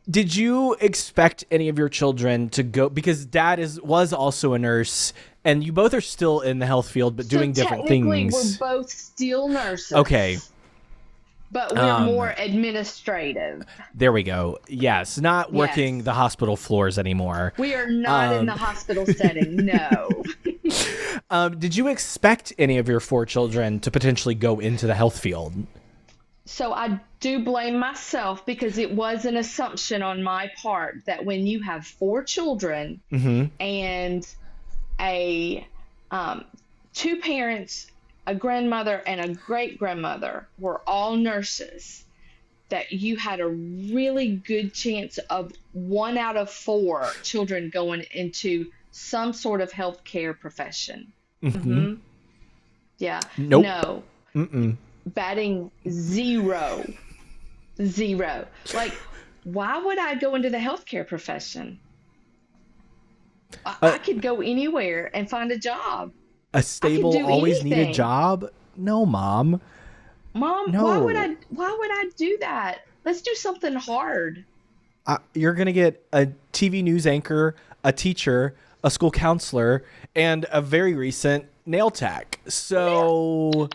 did you expect any of your children to go, because dad was also a nurse, and you both are still in the health field but so doing different technically, we're things? both still Okay. nurses, but we're Um, more administrative. there we go. Yes, not working Yes. the hospital floors anymore. We are not in the hospital setting. No. Did you expect any of your four children to potentially go into the health field? So I do blame myself because it was an assumption on my part that when you have four children Mm-hmm. and a two parents, a grandmother and a great grandmother were all nurses, that you had a really good chance of 1 out of 4 children going into some sort of healthcare profession. Mm-hmm. Hmm. Yeah. Nope. No. Mm-mm. Batting zero. Zero. Like, why would I go into the healthcare profession? Uh, I could go anywhere and find a job. a I could stable, do always needed anything. job? No, Mom. Mom, No. why would I do that? Let's do something hard. You're going to get a TV news anchor, a teacher, a school counselor, and a very recent nail tech. So,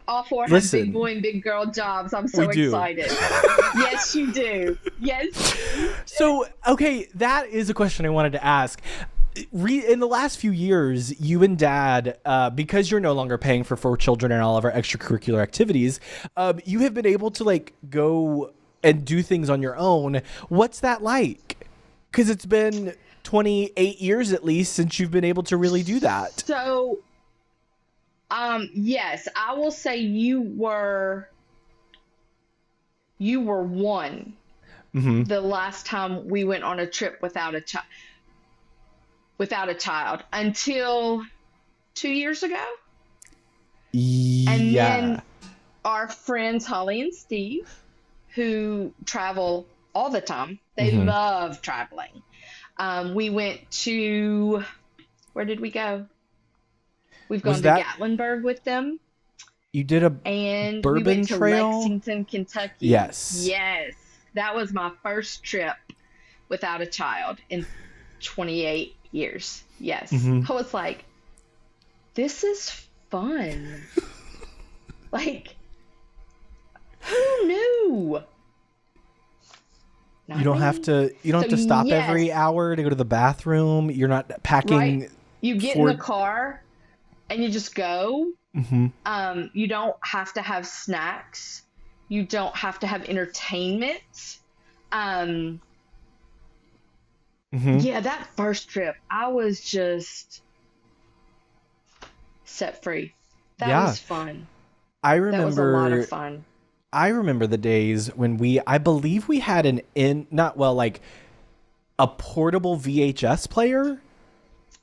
All four have listen, big boy and big girl jobs. I'm we so do. excited. Yes, you do. Yes. So, okay, that is a question I wanted to ask. In the last few years, you and Dad, because you're no longer paying for four children and all of our extracurricular activities, you have been able to like go and do things on your own. What's that like? Because it's been 28 years at least since you've been able to really do that. So, yes, I will say you were one Mm-hmm. the last time we went on a trip without a child until 2 years ago. And Yeah. then our friends Holly and Steve, who travel all the time, they Mm-hmm. love traveling. We went to, where did we go? We've Was gone to that Gatlinburg with them, you did a and we bourbon went to trail? Lexington, Kentucky. Yes. Yes, that was my first trip without a child in 28 years. Yes. Mm-hmm. I was like, this is fun. Like, who knew? You Not don't have me. to. You don't So have to stop yes, every hour to go to the bathroom. You're not packing right. You get in the for. car and you just go. Mm-hmm. You don't have to have snacks. You don't have to have entertainment. Um, Mm-hmm. yeah, that first trip, I was just set free. That Yeah, was fun. I That was a lot of remember. fun. I remember the days when I believe we had not well, like a portable VHS player.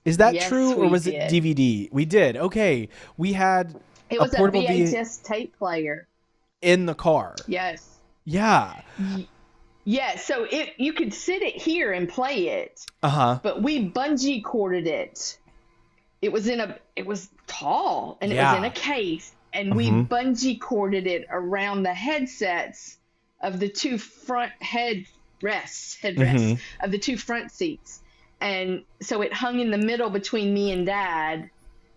Is that true, Yes, or we was it did. DVD? We did. Okay, we had It a was a portable VHS tape player. in the car. Yes. Yeah. Yeah, so you could sit it here and play it, Uh-huh. but we bungee corded it. It was tall and it was in Yeah. a case, and we Mm-hmm. bungee corded it around the headsets of the two front headrests Mm-hmm. of the two front seats. And so it hung in the middle between me and Dad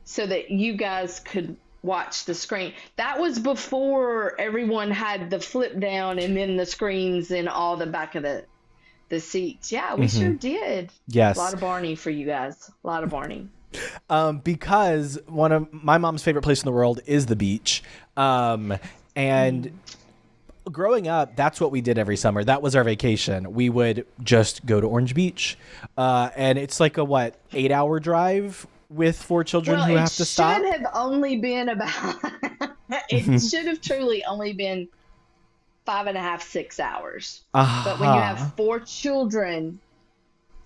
so that you guys could watch the screen. That was before everyone had the flip down and then the screens in all the back of the seats. Yeah, we sure did. A lot Yes. of Barney for you guys. A lot of Barney. Because one of my mom's favorite place in the world is the beach. And growing up, that's what we did every summer. That was our vacation. We would just go to Orange Beach. And it's like a, 8-hour drive with 4 children Well, who it have to stop? should have only been about, it should have truly only been 5.5, 6 hours. But when you have 4 children,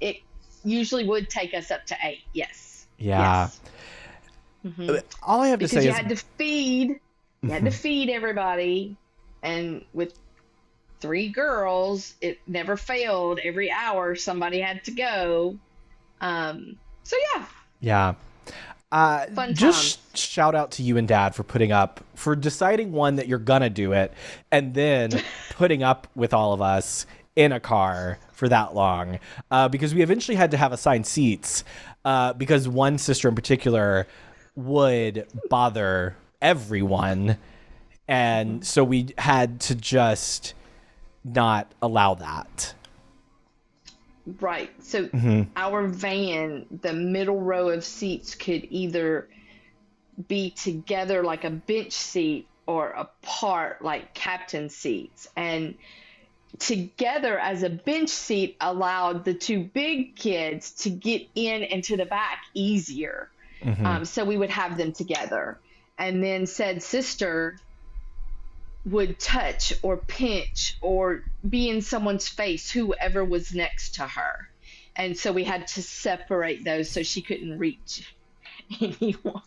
it usually would take us up to 8. Yes. Yeah. Yes. All I have to Because say you is had to feed everybody, and with 3 girls, it never failed. Every hour, somebody had to go. So yeah, yeah. fun Just times. shout out to you and Dad for deciding, one, that you're gonna do it, and then putting up with all of us in a car for that long, because we eventually had to have assigned seats, because one sister in particular would bother everyone, and so we had to just not allow that. Right. So our van, the middle row of seats could either be together like a bench seat or apart like captain seats. And together as a bench seat allowed the 2 big kids to get in and to the back easier. So we would have them together. And then said sister would touch or pinch or be in someone's face, whoever was next to her. And so we had to separate those so she couldn't reach anyone.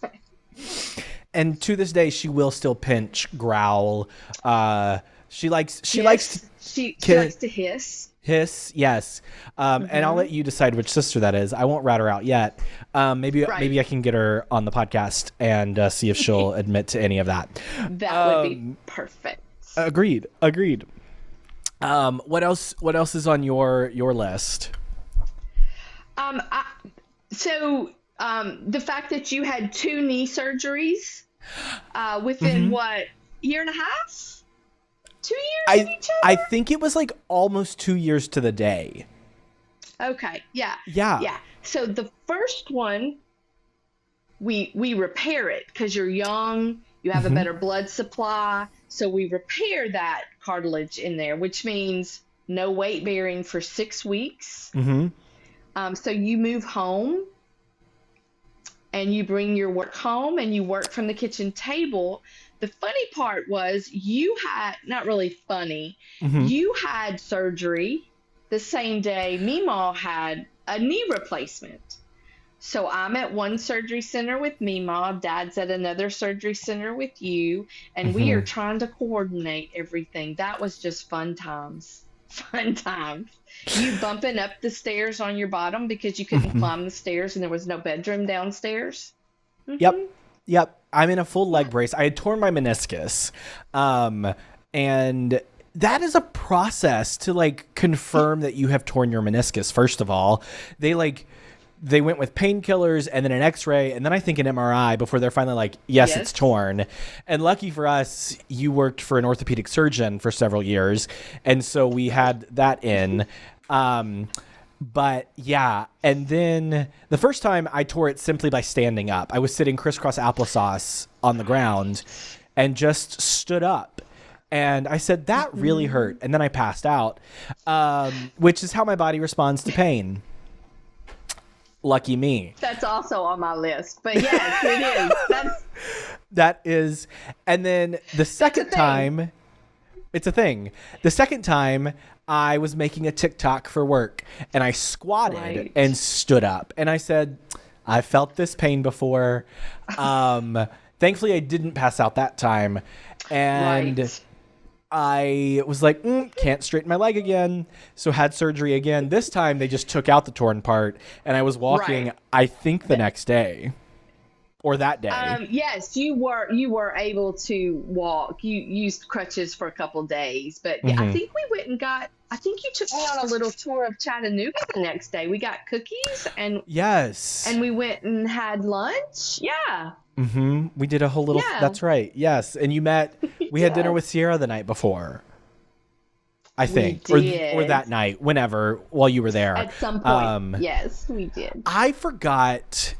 And to this day, she will still pinch, growl. She likes She to likes to hiss. hiss. Yes. And I'll let you decide which sister that is. I won't rat her out yet. Maybe I can get her on the podcast and see if she'll admit to any of that. That would be perfect. Agreed. What else is on your list? The fact that you had 2 knee surgeries within what, year and a half? 2 years of each I other? think it was like almost 2 years to the day. Okay, yeah. Yeah. Yeah. So the first one, we repair it because you're young, you have a better blood supply. So we repair that cartilage in there, which means no weight bearing for 6 weeks. So you move home and you bring your work home and you work from the kitchen table. The funny part was you had, not really funny, you had surgery the same day Meemaw had a knee replacement. So I'm at one surgery center with Meemaw, Dad's at another surgery center with you, and we are trying to coordinate everything. That was just fun times. Fun times. You bumping up the stairs on your bottom because you couldn't climb the stairs and there was no bedroom downstairs. Yep. I'm in a full leg brace. I had torn my meniscus. And that is a process to like confirm that you have torn your meniscus. First of all, they went with painkillers and then an x-ray and then I think an MRI before they're finally like, yes, it's torn. And lucky for us, you worked for an orthopedic surgeon for several years. And so we had that in. But yeah, and then the first time I tore it simply by standing up. I was sitting crisscross applesauce on the ground and just stood up. And I said, that really hurt. And then I passed out, which is how my body responds to pain. Lucky me. That's also on my list. But yes, it is. That is. And then the second time, it's a thing. The second time, I was making a TikTok for work and I squatted and stood up and I said, I felt this pain before. Thankfully, I didn't pass out that time. And I was like, can't straighten my leg again. So had surgery again. This time they just took out the torn part and I was walking, I think the next day. or that day. Yes, you were able to walk. You used crutches for a couple days, but yeah, I Hmm. think we went and got. I think you took me on a little tour of Chattanooga the next day. We got cookies and Yes. we went and had lunch. Yeah, We did a whole little. yeah, That's right. Yes, and you met. We had dinner yes, with Sierra the night before, I we think, or did that night, whenever while you were there. at some point. Um, Yes, we did. I forgot.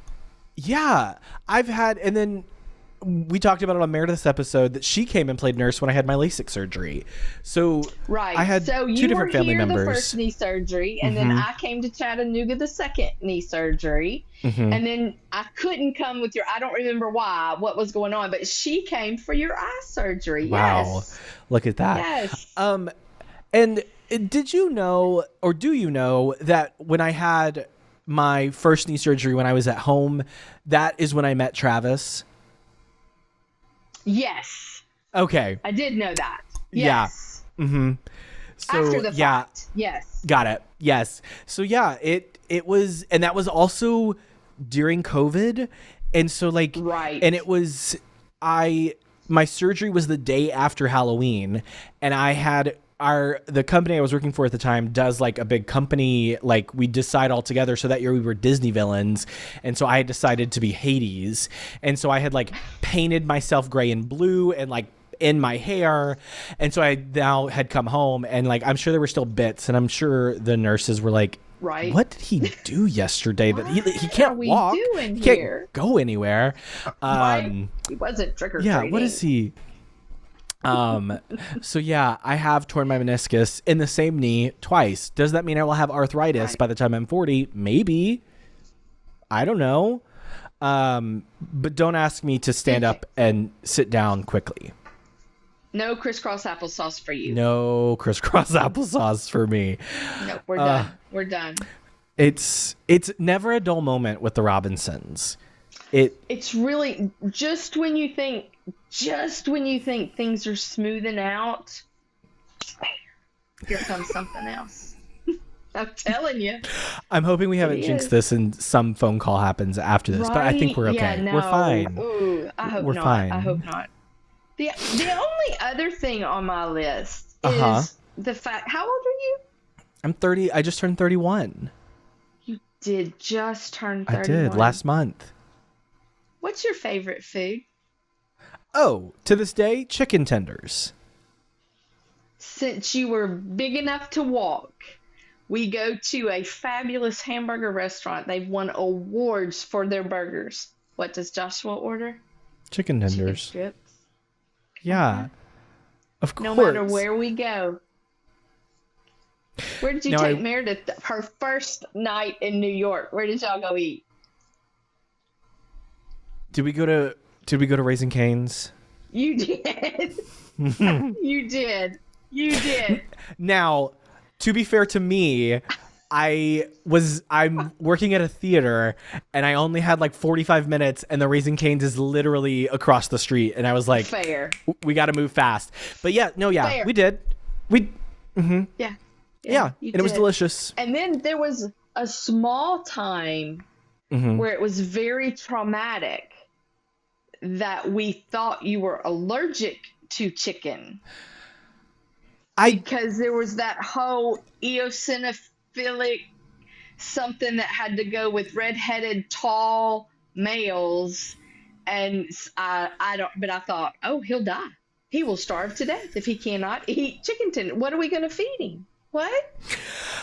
Yeah, I've had, and then we talked about it on Meredith's episode that she came and played nurse when I had my LASIK surgery. So I Right. had So two you were different family here the members. first knee surgery, and then Hmm. I came to Chattanooga the second knee surgery. Hmm. And then I couldn't come with your, I don't remember why, what was going on, but she came for your eye surgery. Wow, Yes. look at that. Yes. And did you know, or do you know, that when I had my first knee surgery when I was at home, that is when I met Travis? Yes. Okay. I did know that. Yeah. Yes. Mm-hmm. So After the yeah, fact. Yes. got it. Yes. So yeah, it was, and that was also during COVID, and so like, Right. and it was my surgery was the day after Halloween, and I had the company I was working for at the time does like a big company, like we decide all together. So that year we were Disney villains, and so I had decided to be Hades, and so I had like painted myself gray and blue and like in my hair, and so I now had come home, and like I'm sure there were still bits, and I'm sure the nurses were like, Right. what did he do yesterday that he What can't are we walk, doing he can't here? go anywhere. Right. He wasn't trick or Yeah, treating. what is he? So yeah, I have torn my meniscus in the same knee twice. Does that mean I will have arthritis Right. by the time I'm 40? Maybe. I don't know. But don't ask me to stand up and sit down quickly. No crisscross applesauce for you. No crisscross applesauce for me. No, we're done. We're done. It's never a dull moment with the Robinsons. It's really just when you think things are smoothing out, here comes something else. I'm telling you. I'm hoping we haven't It jinxed is. this and some phone call happens after this, but I think we're okay. Yeah, no. We're fine. Ooh, I hope We're not. fine. I hope not. The only other thing on my list Uh-huh. is the fact. How old are you? I'm 30. I just turned 31. You did just turn 31. I did last month. What's your favorite food? Oh, to this day, chicken tenders. Since you were big enough to walk, we go to a fabulous hamburger restaurant. They've won awards for their burgers. What does Joshua order? Chicken Chicken tenders. strips. Yeah. Of course. No matter where we go. Where did you No, take Meredith her first night in New York? Where did y'all go eat? Did we go to Raising Cane's? You did. You did. You did. Now, to be fair to me, I'm working at a theater and I only had like 45 minutes and the Raising Cane's is literally across the street, and I was like, Fair. we got to move fast. But yeah, Fair. we did. Yeah. Yeah, you and it was did. delicious. And then there was a small time where it was very traumatic that we thought you were allergic to chicken because there was that whole eosinophilic something that had to go with redheaded tall males, and I don't, but I thought, oh, he'll die. He will starve to death if he cannot eat chicken tender. What are we going to feed him? What?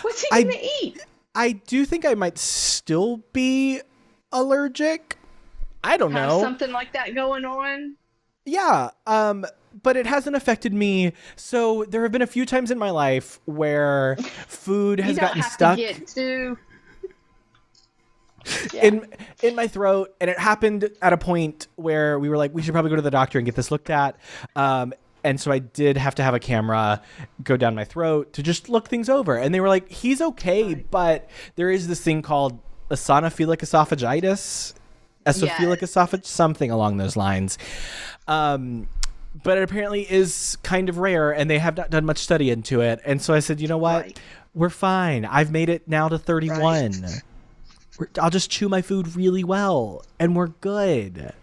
What's he going to eat? I do think I might still be allergic. I don't Have know. something like that going on? Yeah, but it hasn't affected me. So there have been a few times in my life where food has You don't gotten have stuck to get too. in my throat, and it happened at a point where we were like, we should probably go to the doctor and get this looked at. And so I did have to have a camera go down my throat to just look things over. And they were like, he's okay, but there is this thing called eosinophilic esophagitis, esophilic esophagitis, something along those lines. But it apparently is kind of rare, and they have not done much study into it. And so I said, you know what? Right. We're fine. I've made it now to 31. I'll just chew my food really well, and we're good.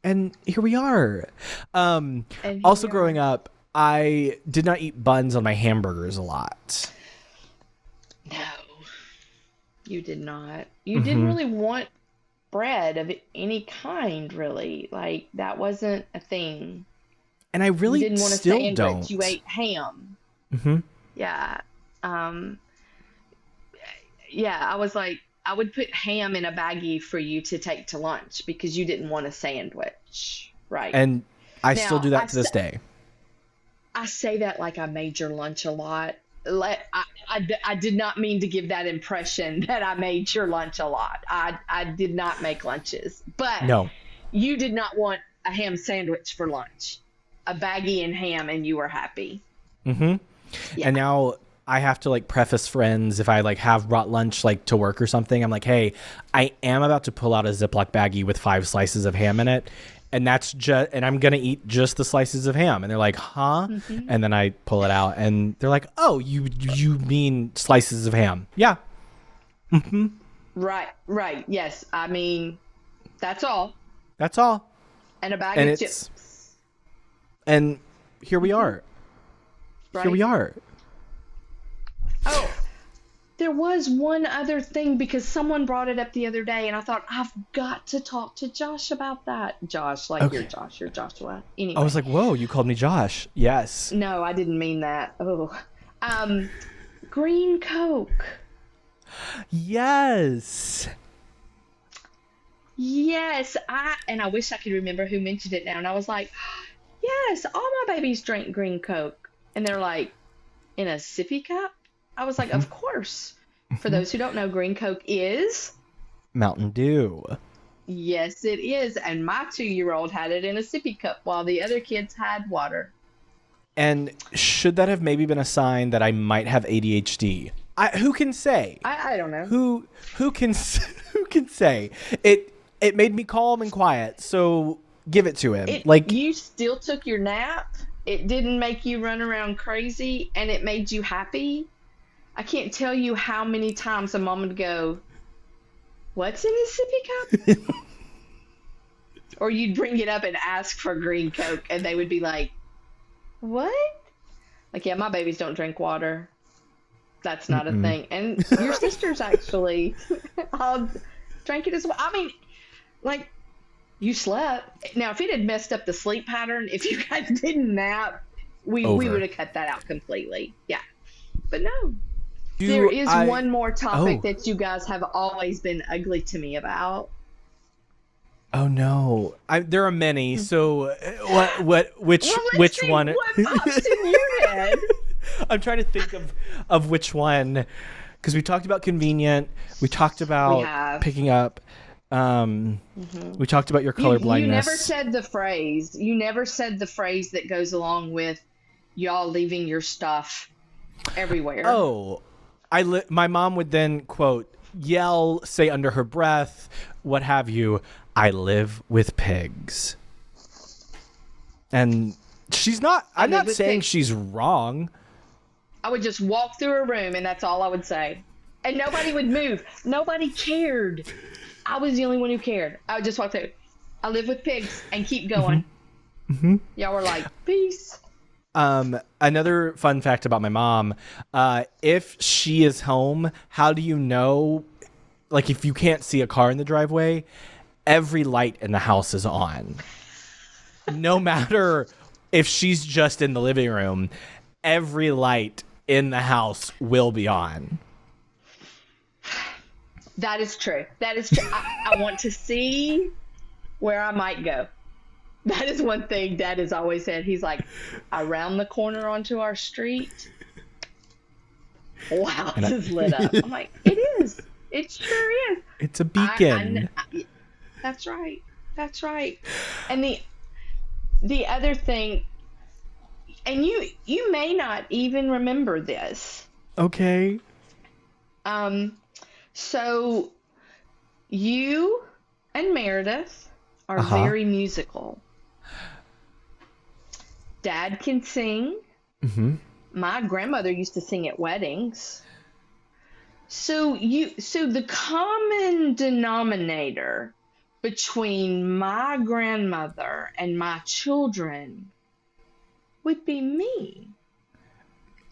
And here we are. Also, growing up, I did not eat buns on my hamburgers a lot. No, you did not. You didn't really want bread of any kind, really. Like, that wasn't a thing. And I really You didn't want a still sandwich. don't. You ate ham. Mm-hmm. Yeah. Um, yeah, I was like, I would put ham in a baggie for you to take to lunch because you didn't want a sandwich. Right. And I still Now, do that to this day. I say that like I made your lunch a lot. I did not mean to give that impression that I made your lunch a lot. I did not make lunches. But No. you did not want a ham sandwich for lunch. A baggie and ham, and you were happy. Mm-hmm. Yeah. And now I have to like preface friends if I like have brought lunch like to work or something. I'm like, hey, I am about to pull out a Ziploc baggie with 5 slices of ham in it. And and I'm going to eat just the slices of ham. And they're like, huh? Mm-hmm. And then I pull it out and they're like, oh, you mean slices of ham. Yeah. Mm-hmm. Right. Yes. I mean, that's all. That's all. And a bag of chips. And here we are. Right? Here we are. Oh, there was one other thing because someone brought it up the other day, and I thought, I've got to talk to Josh about that. Josh, like Okay. you're Joshua. Anyway. I was like, whoa, you called me Josh. Yes. No, I didn't mean that. Oh. Green Coke. Yes. Yes, I wish I could remember who mentioned it now, and I was like, yes, all my babies drink green Coke. And they're like, in a sippy cup? I was like, of course. For those who don't know, green Coke is... Mountain Dew. Yes, it is. And my 2-year-old had it in a sippy cup while the other kids had water. And should that have maybe been a sign that I might have ADHD? Who can say? I don't know. Who can say? It made me calm and quiet, so give it to him. You still took your nap. It didn't make you run around crazy, and it made you happy. I can't tell you how many times a mom would go, "What's in this sippy cup?" Or you'd bring it up and ask for green Coke, and they would be like, "What?" Like, yeah, my babies don't drink water. That's not a thing. And your sisters actually all drank it as well. I mean, like, you slept. Now, if it had messed up the sleep pattern, if you guys didn't nap, we would have cut that out completely. Yeah. But no. There is one more topic that you guys have always been ugly to me about. Oh no, there are many. So which one? What pops in your head? I'm trying to think of which one, because we talked about convenient. We talked about picking up. We talked about your colorblindness. You never said the phrase. You never said the phrase that goes along with y'all leaving your stuff everywhere. Oh, my mom would then quote, yell, say under her breath, what have you, I live with pigs. And I'm not saying she's wrong. I would just walk through a room and that's all I would say. And nobody would move. Nobody cared. I was the only one who cared. I would just walk through. I live with pigs and keep going. Mm-hmm. Y'all were like, peace. Another fun fact about my mom, if she is home, how do you know, like if you can't see a car in the driveway, every light in the house is on. No matter if she's just in the living room, every light in the house will be on. That is true. That is true. I want to see where I might go. That is one thing Dad has always said. He's like, around the corner onto our street, wow, this is lit up. I'm like, it is. It sure is. It's a beacon. That's right. That's right. And the other thing, and you may not even remember this. Okay. So you and Meredith are very musical. Dad can sing. Mm-hmm. My grandmother used to sing at weddings. So the common denominator between my grandmother and my children would be me.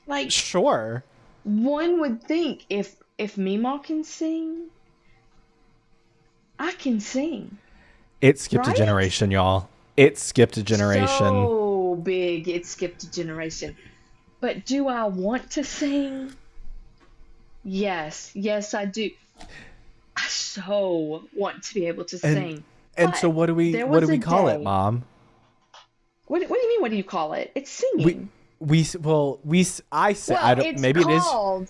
Like, Sure. one would think if Meemaw can sing, I can sing, It skipped a right? generation, y'all. It skipped a generation. So big, it skipped a generation. But do I want to sing? Yes, yes, I do. I so want to be able to And sing. and so But there what do was a we call it, day. Mom? What do you mean? What do you call it? It's We singing. I say I Well, don't, it's maybe it is. called.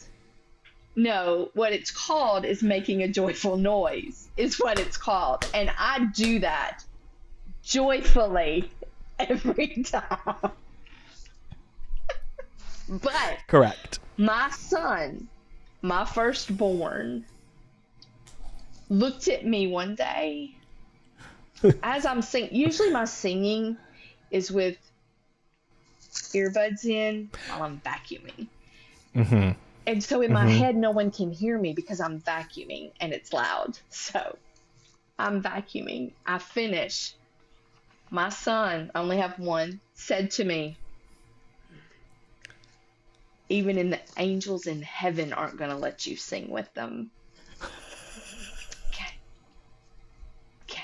No, what it's called is making a joyful noise, is what it's called. And I do that joyfully every time. But Correct. my son, my firstborn, looked at me one day as I'm singing. Usually my singing is with earbuds in while I'm vacuuming. Mhm. And so in my head, no one can hear me because I'm vacuuming and it's loud. So I'm vacuuming. I finish. My son, I only have one, said to me, even in the angels in heaven aren't going to let you sing with them. Okay. Okay.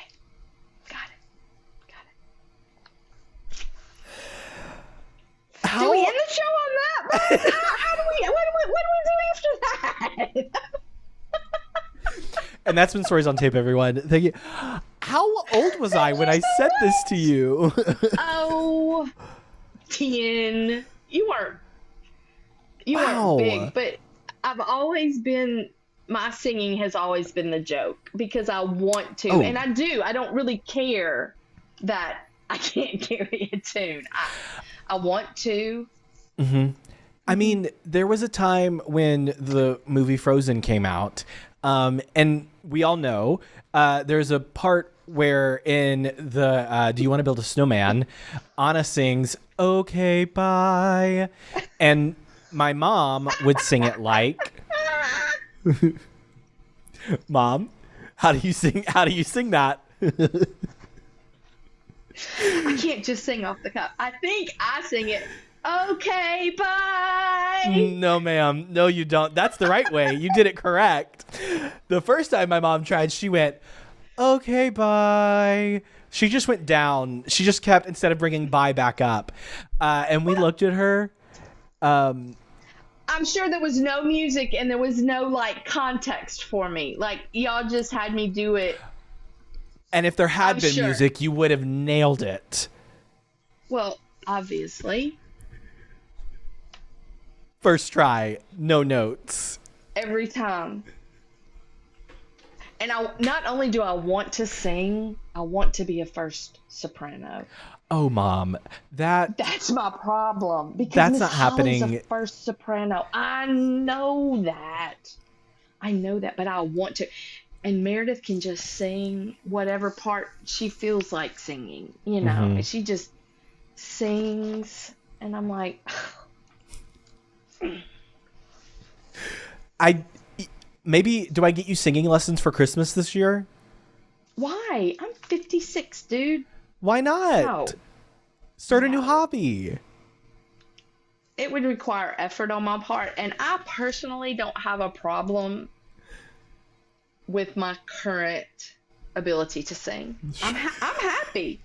Got it. Got it. Do we How end the show on that? How do we, what do we do after that? And that's been Stories on Tape, everyone. Thank you. How old was I when I said this to you? Oh, 10. You weren't Wow. big, but I've always been, my singing has always been the joke because I want to, Oh. and I do. I don't really care that I can't carry a tune. I want to. I mean, there was a time when the movie Frozen came out, and we all know there's a part where in the Do You Want to Build a Snowman, Anna sings, "Okay, bye," and my mom would sing it like, "Mom, how do you sing? How do you sing that?" I can't just sing off the cuff. I think I sing it. Okay, bye. No, ma'am. No, you don't. That's the right way. You did it correct. The first time my mom tried, she went, "Okay, bye." She just went down. She just kept, instead of bringing bye back up. And we looked at her. I'm sure there was no music and there was no like context for me. Like y'all just had me do it. And if there had I'm been sure. music, you would have nailed it. Well, obviously, First try, no notes. every time. And I not only do I want to sing, I want to be a first soprano. Oh, Mom, That's my problem because That's Miss not Holly's happening. a first soprano. I know that, but I want to. And Meredith can just sing whatever part she feels like singing, and she just sings, and I'm like, I maybe do I get you singing lessons for Christmas this year? why? I'm 56, dude. Why not? No, Start a new hobby. it would require effort on my part, and I personally don't have a problem with my current ability to sing. I'm happy.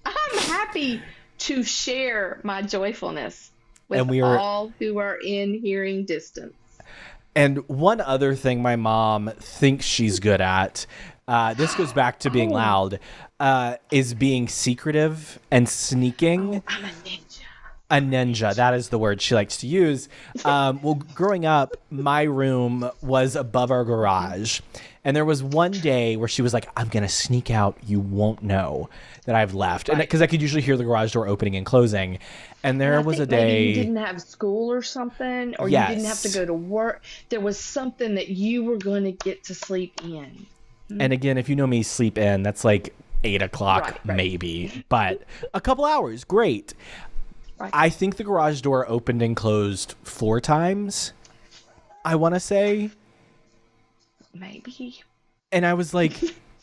I'm happy to share my joyfulness with And we are all who are in hearing distance. And one other thing my mom thinks she's good at, this goes back to being Oh. loud, is being secretive and sneaking. I'm a ninja. A ninja, that is the word she likes to use. Well, growing up, my room was above our garage. And there was one day where she was like, "I'm going to sneak out. You won't know that I've left." And Right. because I could usually hear the garage door opening and closing. And there I was a think maybe you day. didn't have school or something, or you didn't have to Yes. go to work. There was something that you were going to get to sleep in. And again, if you know me, sleep in, that's like 8 o'clock, Right. maybe. But a couple hours, great. Right. I think the garage door opened and closed 4 times, I want to say. maybe. And I was like,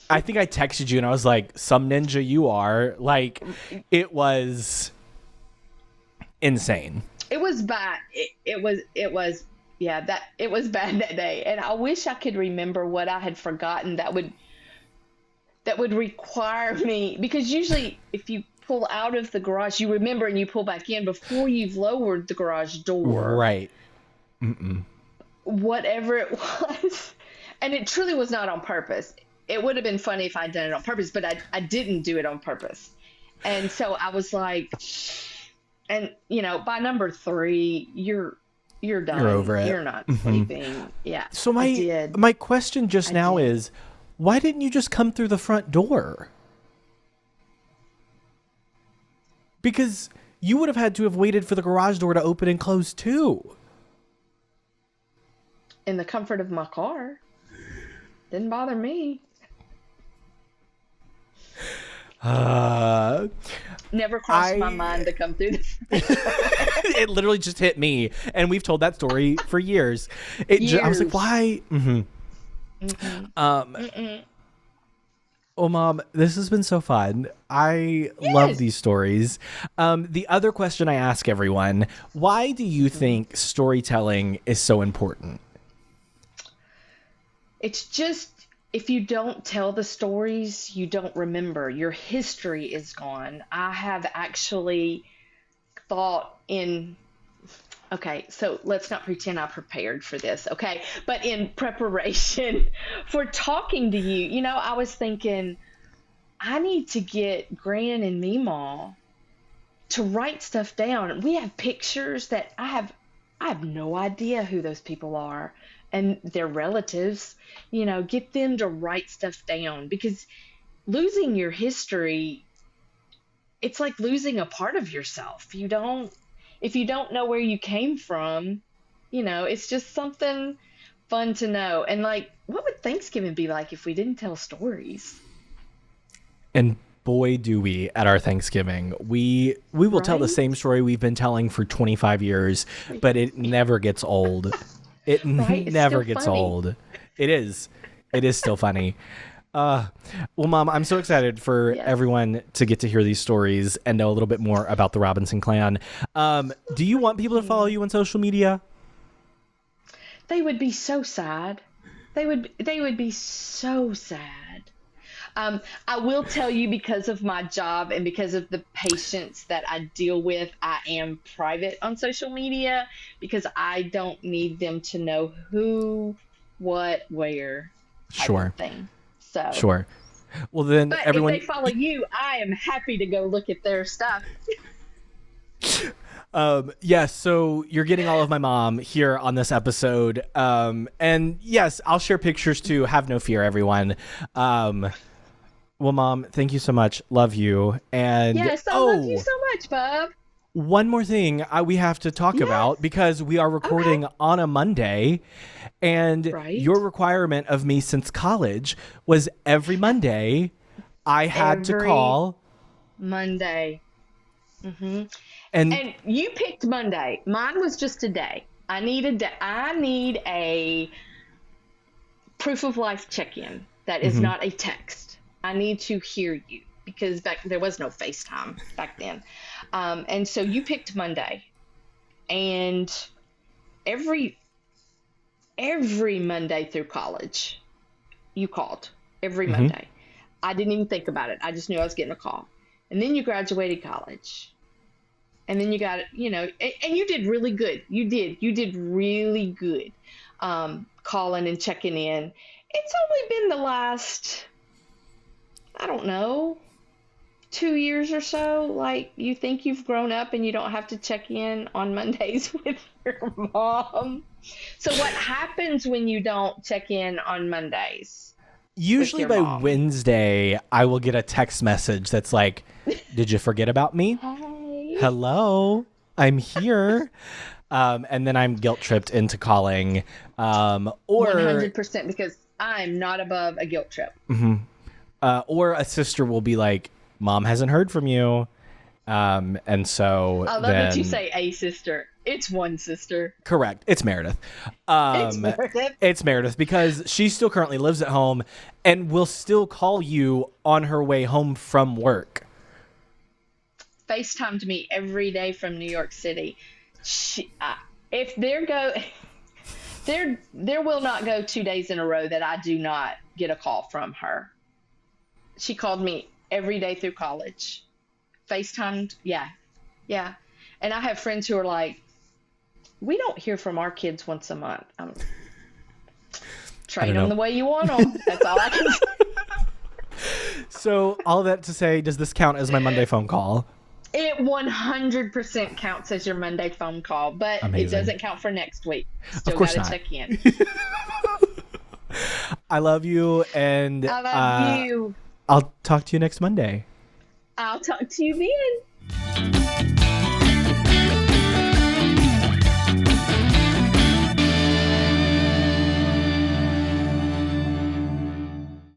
I think I texted you and I was like, some ninja you are. Like, it was insane. It was bad. It was yeah, that it was bad that day. And I wish I could remember what I had forgotten that would require me, because usually if you pull out of the garage, you remember and you pull back in before you've lowered the garage door. Right. Whatever it was. And it truly was not on purpose. It would have been funny if I'd done it on purpose, but I didn't do it on purpose. And so I was like, and by number 3, you're done. You're over it. You're not sleeping. Yeah. So I did. my question just now did. is, why didn't you just come through the front door? Because you would have had to have waited for the garage door to open and close too. In the comfort of my car. Didn't bother me. Never crossed my mind to come through the It literally just hit me, and we've told that story for years. I was like, why? Well, Mom, this has been so fun. I love these stories. The other question I ask everyone: why do you think storytelling is so important? It's just, if you don't tell the stories, you don't remember. Your history is gone. I have actually thought okay, so let's not pretend I prepared for this, okay? But in preparation for talking to you, I was thinking, I need to get Gran and Meemaw to write stuff down. We have pictures that I have no idea who those people are. And their relatives, get them to write stuff down, because losing your history, it's like losing a part of yourself. If you don't know where you came from, it's just something fun to know. And like, what would Thanksgiving be like if we didn't tell stories? And boy, do we at our Thanksgiving. We will tell the Right? same story we've been telling for 25 years, but it never gets old. It Right? It's never still gets funny. old. It is. It is still funny. Well, Mom, I'm so excited for Yes. everyone to get to hear these stories and know a little bit more about the Robinson clan. Do you want people to follow you on social media? They would be so sad. They would be so sad. I will tell you, because of my job and because of the patients that I deal with, I am private on social media, because I don't need them to know who, what, where, type Sure. of thing. So, Sure. Well, then but everyone. if they follow you, I am happy to go look at their stuff. Yes, so you're getting all of my mom here on this episode. And yes, I'll share pictures too. Have no fear, everyone. Well, Mom, thank you so much. Love you. And Yes, I love you so much, Bob. one more thing we have to talk about, because we are recording on a Monday, and Right. your requirement of me since college was every Monday I had to Every call. Monday. And And you picked Monday. Mine was just a day. I need a proof of life check-in that is not a text. I need to hear you, because there was no FaceTime back then. And so you picked Monday, and every Monday through college, you called every Monday. I didn't even think about it. I just knew I was getting a call. And then you graduated college. And then you got, and you did really good. You did really good, calling and checking in. It's only been the last, I don't know, 2 years or so. Like, you think you've grown up and you don't have to check in on Mondays with your mom. So what happens when you don't check in on Mondays? usually by your mom? Wednesday, I will get a text message that's like, "Did you forget about me? Hey. Hello, I'm here." And then I'm guilt tripped into calling. Or 100%, because I'm not above a guilt trip. or a sister will be like, "Mom hasn't heard from you." And so I love then, that you say a sister. It's one sister. Correct. It's Meredith. It's Meredith. It's Meredith because she still currently lives at home and will still call you on her way home from work. FaceTimed me every day from New York City. If there will not go 2 days in a row that I do not get a call from her. She called me every day through college. FaceTimed, yeah. And I have friends who are like, we don't hear from our kids once a month. Train them the way you want them. That's all I can say. So all that to say, does this count as my Monday phone call? It 100% counts as your Monday phone call, but Amazing. It doesn't count for next week. Still Of course gotta not. check in. I love you, and I love you. I'll talk to you next Monday. I'll talk to you then.